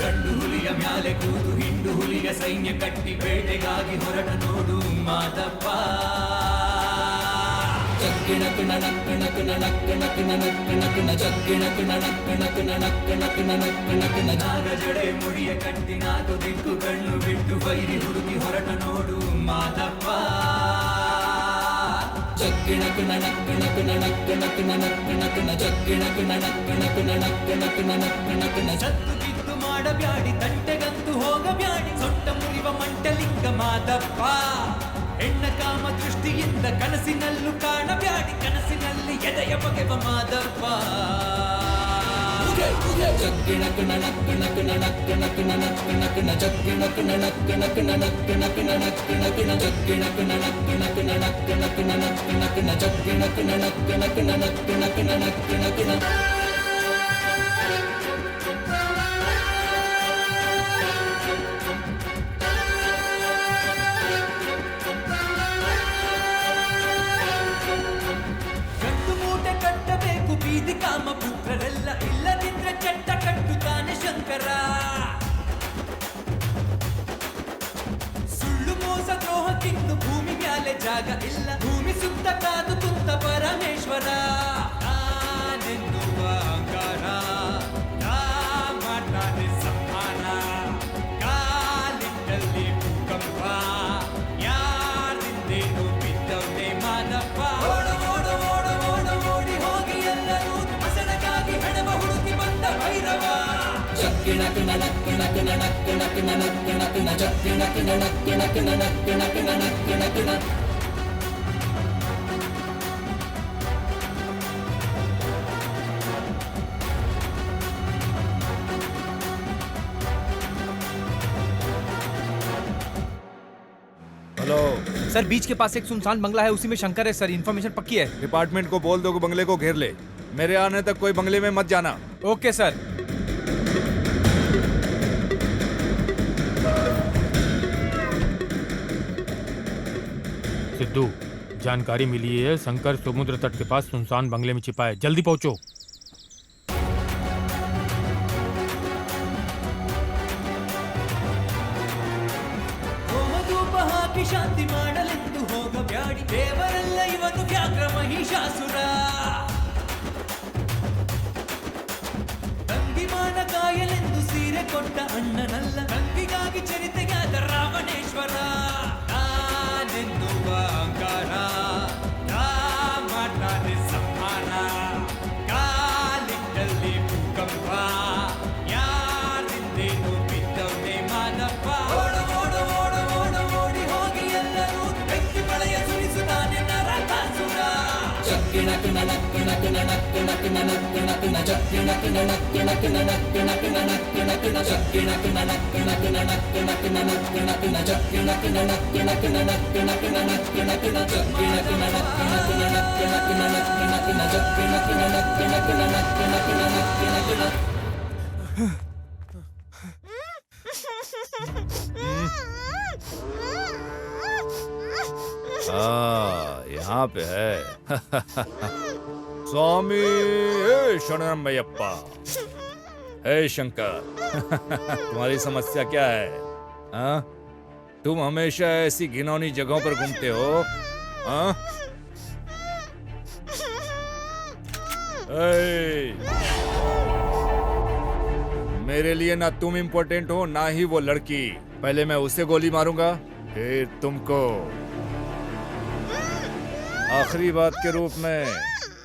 ಗಂಡು ಹುಲಿಯ ಮ್ಯಾಲೆ ಕೂತು ಹಿಂಡು ಹುಲಿಯ ಸೈನ್ಯ ಕಟ್ಟಿ ಬೇಟೆಗಾಗಿ ಹೊರಟ ನೋಡು ಮಾದಪ್ಪ. ಜಗ್ಗಿಣಕಣ ನಕ್ಕಣಕಣ ನಕ್ಕಣಕಣ ನಕ್ಕಣಕಣ ಜಗ್ಗಿಣಕಣ ನಕ್ಕಣಕಣ ನಕ್ಕಣಕಣ ನಕ್ಕಣಕಣ ನಾಗ ಜಡೆ ಮುಡಿಯ ಕಟ್ಟಿ ನಾಲ್ಕು ದಿಕ್ಕು ಕಣ್ಣು ಬಿಟ್ಟು ಬೈರಿ ಹುಡುಕಿ ಹೊರಟ ನೋಡು ಮಾದಪ್ಪ. ಜಗ್ಗಿಣಕಣ ನಕ್ಕಣಕಣ ನಕ್ಕಣಕಣ ನಕ್ಕಣಕಣ ಜಗ್ಗಿಣಕಣ ನಕ್ಕಣಕಣ ನಕ್ಕಣಕಣ ನಕ್ಕಣಕಣ ಸತ್ತು ಕಿತ್ತು ಮಾಡಬ್ಯಾಡಿ ತಂಟೆಗಂತೂ ಹೋಗಬ್ಯಾಡಿ ಸೊಟ್ಟ ಮುರಿವ ಮಂಟಲಿಂಗ ಮಾದಪ್ಪ. ಹೆಣ್ಣ ಕಾಮ ದೃಷ್ಟಿಯಿಂದ ಕನಸಿನಲ್ಲೂ ಕಾಣಬ್ಯಾಡಿ ಕನಸಿನಲ್ಲಿ ಎದೆಯ ಬಗೆವ ಮಾದಪ್ಪ. ಜಗ್ಗಿಣಕಣ ನಕ್ಕಣಕಣ ನಕ್ಕಣಕಣ ನಕ್ಕಣಕಣ ಜಗ್ಗಿಣಕಣ ನಕ್ಕಣಕಣ ನಕ್ಕಣಕಣ ನಕ್ಕಣಕಣ ಜಗ್ಗಿಣಕಣ ನಕ್ಕಣಕಣ ನಕ್ಕಣಕಣ ನಕ್ಕಣಕಣ ಜಗ್ಗಿಣಕಣ ನಕ್ಕಣಕಣ ನಕ್ಕಣಕಣ ನಕ್ಕಣಕಣ. ಕಟ್ಟಬೇಕು ಬೀದಿ ಕಾಮ ಪುತ್ರರೆಲ್ಲ ಇಲ್ಲದಿದ್ರೆ ಚಟ್ಟ ಕಟ್ಟುತ್ತಾನೆ ಶಂಕರ. ಸುಳ್ಳು ಮೋಸ ದ್ರೋಹಕ್ಕಿಂದು ಭೂಮಿ ಮ್ಯಾಲೆ ಜಾಗ ಇಲ್ಲ ಭೂಮಿ ಸುತ್ತ ಕಾದು ಕುಂತ ಪರಮೇಶ್ವರ. ನಾನೆನ್ನುವ ಅಹಂಕಾರ ಮಾಡ್ತಾನೆ ಸಂಹಾರ ಕಾಲಿಟ್ಟಲ್ಲಿ ಭೂಕಂಪ ಯಾರಿಂದೇನು ಬಿದ್ದವನೇ ಮಾದಪ್ಪ. ಜಗ್ಗಿಣಕಣ ನಕ್ಕಣಕಣ ನಕ್ಕಣಕಣ ನಕ್ಕಣಕಣ ಜಗ್ಗಿಣಕಣ ನಕ್ಕಣಕಣ ನಕ್ಕಣಕಣ ನಕ್ಕಣಕಣ. हेलो सर, बीच के पास एक सुनसान बंगला है, उसी में शंकर है सर। इन्फॉर्मेशन पक्की है। डिपार्टमेंट को बोल दो कि बंगले को घेर ले। मेरे आने तक कोई बंगले में मत जाना। Okay sir. सिद्धू, जानकारी मिली है शंकर समुद्र तट के पास सुनसान बंगले में छिपा है, जल्दी पहुंचो। ಶಾಂತಿ ಮಾಡಲೆಂದು ಹೋಗಬ್ಯಾಡಿ ದೇವರೆಲ್ಲ ಇವನು ವ್ಯಾಘ್ರ ಮಹಿಷಾಸುರ. ತಂಗಿಮಾನ ಕಾಯಲೆಂದು ಸೀರೆ ಕೊಟ್ಟ ಅಣ್ಣನಲ್ಲ ತಂಗಿಗಾಗಿ ಚರಿತೆಗಾದ ರಾವಣೇಶ್ವರ. ನಾನೆನ್ನುವ ಅಹಂಕಾರ ಮಾಡ್ತಾನೆ ಸಂಹಾರ ಕಾಲಿಟ್ಟಲ್ಲಿ ಭೂಕಂಪ ಯಾರಿಂದೇನು ಬಿದ್ದವನೇ ಮಾದಪ್ಪ. ಜಗ್ಗಿಣಕಣ ನಕ್ಕಣಕಣ ನಕ್ಕಣಕಣ ನಕ್ಕಣಕಣ ಜಗ್ಗಿಣಕಣ ನಕ್ಕಣಕಣ ನಕ್ಕಣಕಣ ನಕ್ಕಣಕಣ ಜಗ್ಗಿಣಕಣ ನಕ್ಕಣಕಣ ನಕ್ಕಣಕಣ ನಕ್ಕಣಕಣ ಜಗ್ಗಿಣಕಣ ನಕ್ಕಣಕಣ ನಕ್ಕಣಕಣ ನಕ್ಕಣಕಣ ಜಗ್ಗಿಣಕಣ ನಕ್ಕಣಕಣ ನಕ್ಕಣಕಣ ನಕ್ಕಣಕಣ ಜಗ್ಗಿಣಕಣ ನಕ್ಕಣಕಣ ನಕ್ಕಣಕಣ ನಕ್ಕಣಕಣ. यहाँ पे है। स्वामी शरणमयप्पा। हे शंकर तुम्हारी समस्या क्या है? हाँ? तुम हमेशा ऐसी घिनौनी जगहों पर घूमते हो। हाँ? मेरे लिए ना तुम इम्पोर्टेंट हो ना ही वो लड़की। पहले मैं उसे गोली मारूंगा फिर तुमको। आखिरी बात के रूप में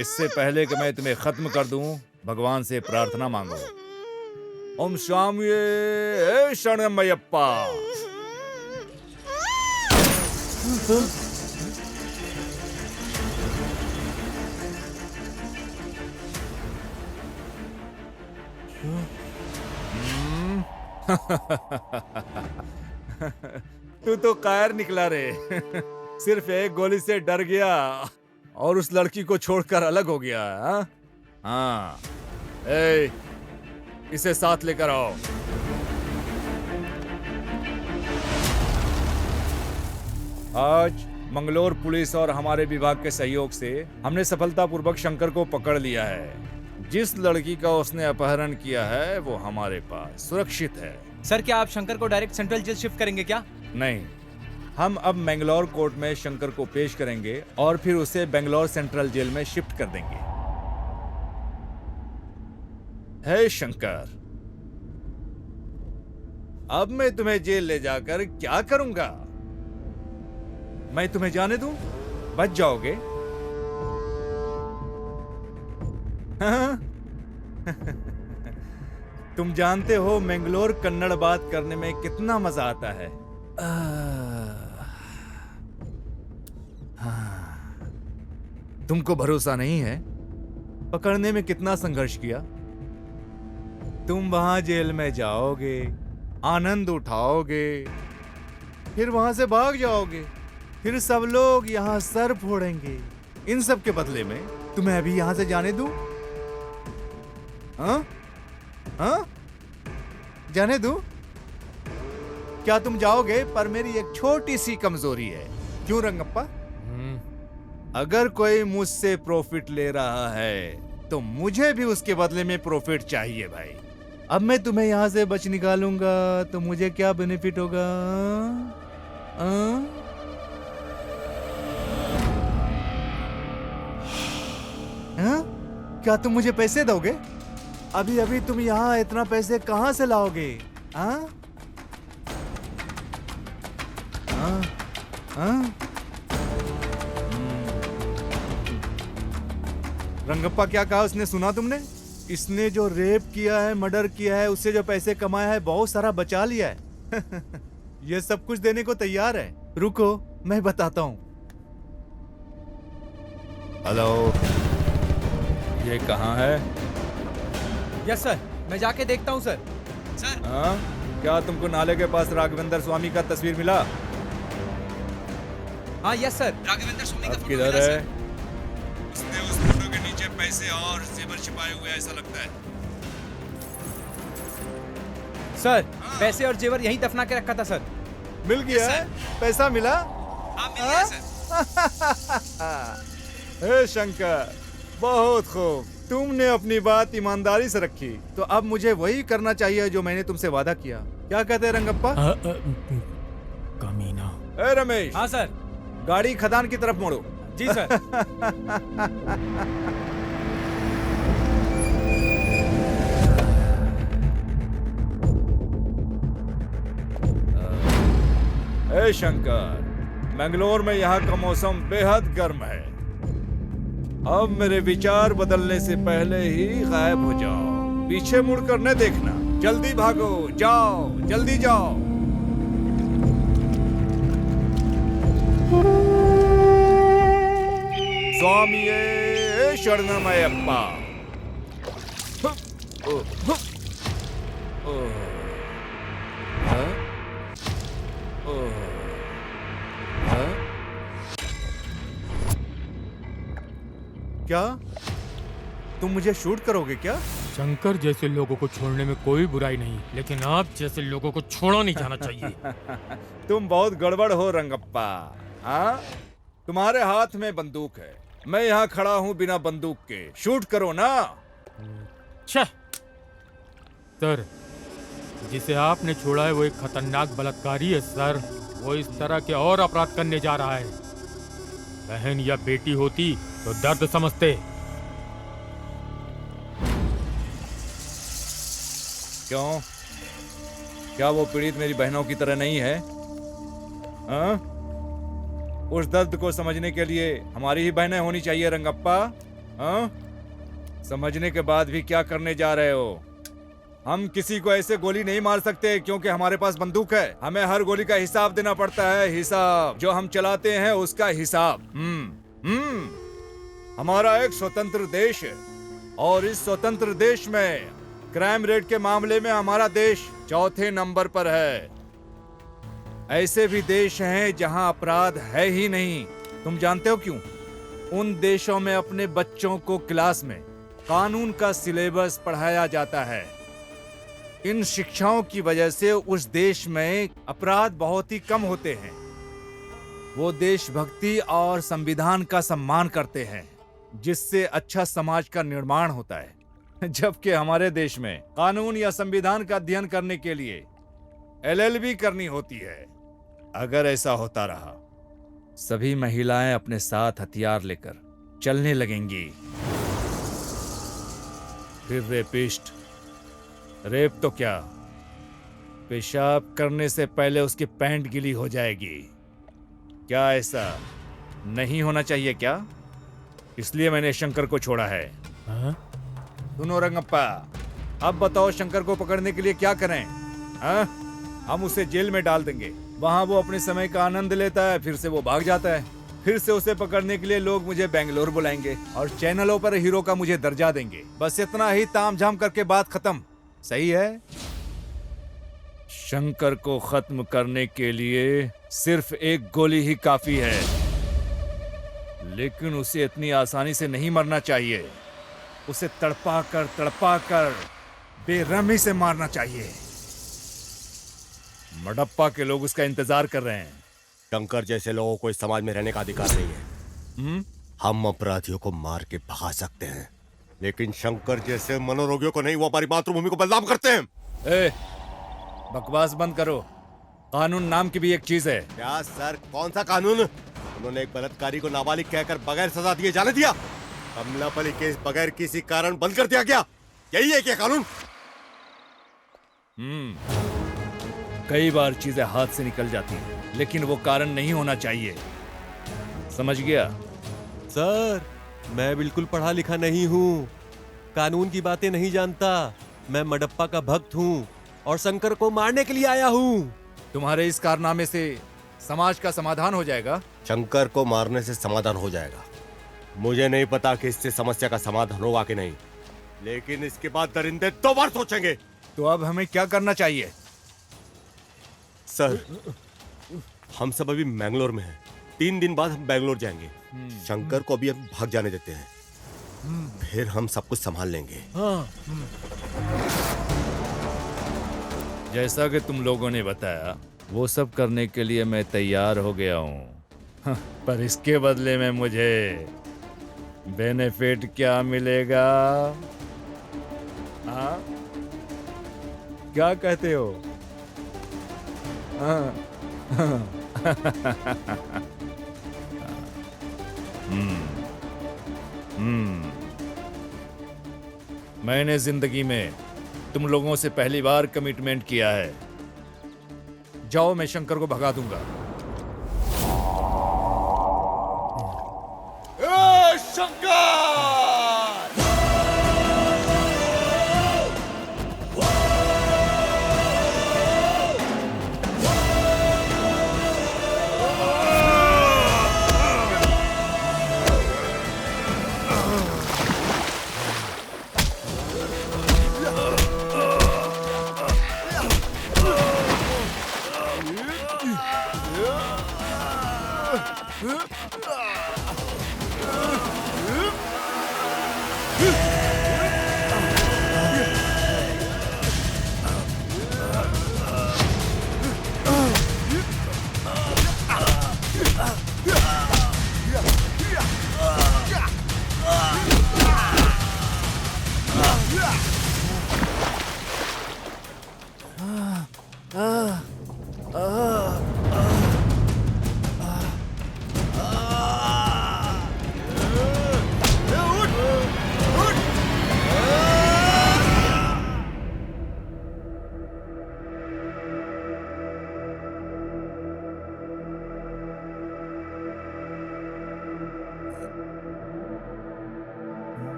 इससे पहले कि मैं तुम्हें खत्म कर दूं, भगवान से प्रार्थना मांगो। ओम स्वामी शरणमयप्पा। तू तो कायर निकला रे। सिर्फ एक गोली से डर गया और उस लड़की को छोड़कर अलग हो गया। हाँ, इसे साथ लेकर आओ। आज मंगलोर पुलिस और हमारे विभाग के सहयोग से हमने सफलतापूर्वक शंकर को पकड़ लिया है। जिस लड़की का उसने अपहरण किया है वो हमारे पास सुरक्षित है। सर क्या आप शंकर को डायरेक्ट सेंट्रल जेल शिफ्ट करेंगे क्या? नहीं, हम अब मैंगलोर कोर्ट में शंकर को पेश करेंगे और फिर उसे बेंगलोर सेंट्रल जेल में शिफ्ट कर देंगे। हे शंकर, अब मैं तुम्हें जेल ले जाकर क्या करूंगा? मैं तुम्हें जाने दूं? बच जाओगे? हाँ? तुम जानते हो मैंगलोर कन्नड़ बात करने में कितना मजा आता है। हाँ। तुमको भरोसा नहीं है? पकड़ने में कितना संघर्ष किया। तुम वहां जेल में जाओगे, आनंद उठाओगे, फिर वहां से भाग जाओगे, फिर सब लोग यहां सर फोड़ेंगे। इन सब के बदले में तुम्हें अभी यहां से जाने दूं? हाँ? हाँ? जाने दूं? क्या तुम जाओगे? पर मेरी एक छोटी सी कमजोरी है। क्यों रंगप्पा? अगर कोई मुझसे प्रॉफिट ले रहा है तो मुझे भी उसके बदले में प्रॉफिट चाहिए भाई। अब मैं तुम्हें यहां से बच निकालूंगा तो मुझे क्या बेनिफिट होगा? क्या तुम मुझे पैसे दोगे? अभी अभी तुम यहाँ इतना पैसे कहाँ से लाओगे? रंगप्पा क्या कहा उसने, सुना तुमने? इसने जो रेप किया है, मर्डर किया है, उससे जो पैसे कमाया है बहुत सारा बचा लिया है। ये सब कुछ देने को तैयार है। रुको मैं बताता हूँ। हेलो, ये कहाँ है? यस सर, मैं जाके देखता हूँ सर। सर क्या तुमको नाले के पास राघवेंद्र स्वामी का तस्वीर मिला? हाँ यस सर, राघवेंद्र स्वामी का फोटो किधर मिला है? सर। उसने उस फोटो के नीचे पैसे और जेवर छिपाए हुए ऐसा लगता है। सर पैसे और जेवर यहीं दफना के रखा था सर। मिल गया है? पैसा मिला? हाँ मिल गया सर। हे शंकर, बहुत खूब, तुमने अपनी बात ईमानदारी से रखी। तो अब मुझे वही करना चाहिए जो मैंने तुमसे वादा किया। क्या कहते हैं रंगप्पा? कमीना। ए रमेश। हाँ सर। गाड़ी खदान की तरफ मोड़ो। जी सर। ए शंकर, मैंगलोर में यहाँ का मौसम बेहद गर्म है। अब मेरे विचार बदलने से पहले ही गायब हो जाओ। पीछे मुड़कर न देखना। जल्दी भागो, जाओ, जल्दी जाओ। स्वामिये शरणमयप्पा। क्या तुम मुझे शूट करोगे क्या? शंकर जैसे लोगों को छोड़ने में कोई बुराई नहीं, लेकिन आप जैसे लोगों को छोड़ा नहीं जाना चाहिए। तुम बहुत गड़बड़ हो रंगप्पा। हाँ, तुम्हारे हाथ में बंदूक है, मैं यहाँ खड़ा हूँ बिना बंदूक के। शूट करो ना। सर, जिसे आपने छोड़ा है वो एक खतरनाक बलात्कारी है सर। वो इस तरह के और अपराध करने जा रहा है। बहन या बेटी होती तो दर्द समझते। क्यों? क्या वो पीड़ित मेरी बहनों की तरह नहीं है? हाँ? उस दर्द को समझने के लिए हमारी ही बहनें होनी चाहिए रंगप्पा। हाँ? समझने के बाद भी क्या करने जा रहे हो? हम किसी को ऐसे गोली नहीं मार सकते क्योंकि हमारे पास बंदूक है। हमें हर गोली का हिसाब देना पड़ता है। हिसाब जो हम चलाते हैं उसका हिसाब। हमारा एक स्वतंत्र देश है और इस स्वतंत्र देश में क्राइम रेट के मामले में हमारा देश चौथे नंबर पर है। ऐसे भी देश हैं जहां अपराध है ही नहीं। तुम जानते हो क्यों? उन देशों में अपने बच्चों को क्लास में कानून का सिलेबस पढ़ाया जाता है। इन शिक्षाओं की वजह से उस देश में अपराध बहुत ही कम होते हैं। वो देशभक्ति और संविधान का सम्मान करते हैं, जिससे अच्छा समाज का निर्माण होता है। जबकि हमारे देश में कानून या संविधान का अध्ययन करने के लिए LLB करनी होती है। अगर ऐसा होता रहा, सभी महिलाएं अपने साथ हथियार लेकर चलने लगेंगी। फिर रेपिस्ट, रेप तो क्या, पेशाब करने से पहले उसकी पैंट गीली हो जाएगी। क्या ऐसा नहीं होना चाहिए क्या? इसलिए मैंने शंकर को छोड़ा है। सुनो रंगप्पा, अब बताओ शंकर को पकड़ने के लिए क्या करें? हम उसे जेल में डाल देंगे, वहां वो अपने समय का आनंद लेता है, फिर से वो भाग जाता है। फिर से उसे पकड़ने के लिए लोग मुझे बेंगलोर बुलाएंगे और चैनलों पर हीरो का मुझे दर्जा देंगे। बस इतना ही तामझाम करके बात खत्म। सही है? शंकर को खत्म करने के लिए सिर्फ एक गोली ही काफी है, लेकिन उसे इतनी आसानी से नहीं मरना चाहिए। उसे तड़पा कर बेरहमी से मारना चाहिए। मडप्पा के लोग उसका इंतजार कर रहे हैं। शंकर जैसे लोगों को इस समाज में रहने का अधिकार नहीं है। हम अपराधियों को मार के भगा सकते हैं, लेकिन शंकर जैसे मनोरोगियों को नहीं। वो हमारी मातृभूमि को बदनाम करते हैं। बकवास बंद करो। कानून नाम की भी एक चीज है। क्या सर, कौन सा कानून? उन्होंने एक बलात्कारी को नाबालिग कहकर बगैर सजा दिए जाने दिया। कमलापली केस बगैर किसी कारण बंद कर दिया गया। यही है क्या कानून? कई बार चीजें हाथ से निकल जाती हैं, लेकिन वो कारण नहीं होना चाहिए। समझ गया? सर, मैं बिल्कुल पढ़ा लिखा नहीं हूँ, कानून की बातें नहीं जानता। मैं मडप्पा का भक्त हूँ और शंकर को मारने के लिए आया हूँ। तुम्हारे इस कारनामे से समाज का समाधान हो जाएगा? शंकर को मारने से समाधान हो जाएगा। मुझे नहीं पता कि इससे समस्या का समाधान होगा कि नहीं, लेकिन इसके बाद दरिंदे 2 बार सोचेंगे। तो अब हमें क्या करना चाहिए? सर, हम सब अभी मैंगलोर में हैं। 3 दिन बाद हम बैंगलोर जाएंगे। शंकर को अभी हम भाग जाने देते हैं, फिर हम सब कुछ संभाल लेंगे। जैसा कि तुम लोगों ने बताया, वो सब करने के लिए मैं तैयार हो गया हूँ। पर इसके बदले में मुझे बेनिफिट क्या मिलेगा? हाँ, क्या कहते हो? मैंने जिंदगी में तुम लोगों से पहली बार कमिटमेंट किया है। जाओ, मैं शंकर को भगा दूंगा।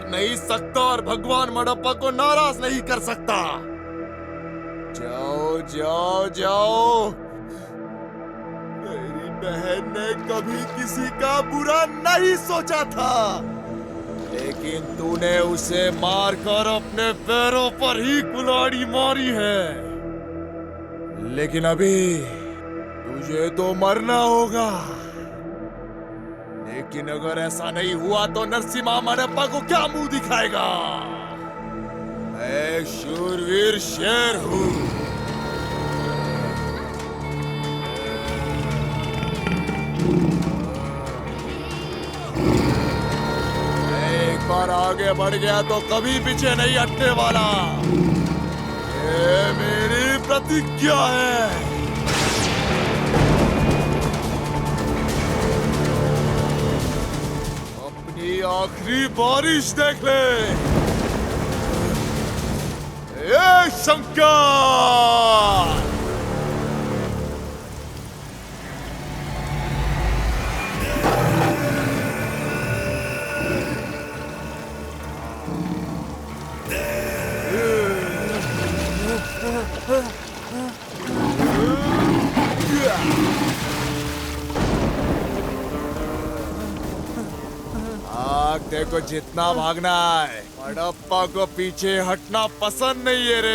नहीं सकता और भगवान मडप्पा को नाराज नहीं कर सकता। जाओ जाओ जाओ। मेरी बहन ने कभी किसी का बुरा नहीं सोचा था, लेकिन तूने उसे मारकर अपने पैरों पर ही कुल्हाड़ी मारी है। लेकिन अभी तुझे तो मरना होगा। लेकिन अगर ऐसा नहीं हुआ तो नरसिम्हा मरप्पा को क्या मुंह दिखाएगा? मैं शूरवीर शेर हूं। एक बार आगे बढ़ गया तो कभी पीछे नहीं हटने वाला। ये मेरी प्रतिज्ञा है। अपनी आखिरी बारिश देख ले। ये शंकर! आग देखो, जितना भागना है, मरप्पा को पीछे हटना पसंद नहीं है रे।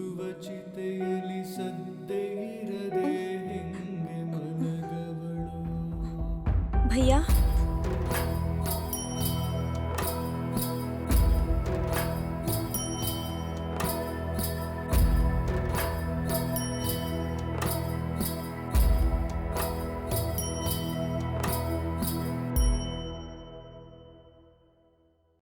ಗುರುವ ಚಿತೆಯಲಿ ಸದ್ದೇ ಇರದೆ ಹೆಂಗೆ ಮಲಗವಳು भैया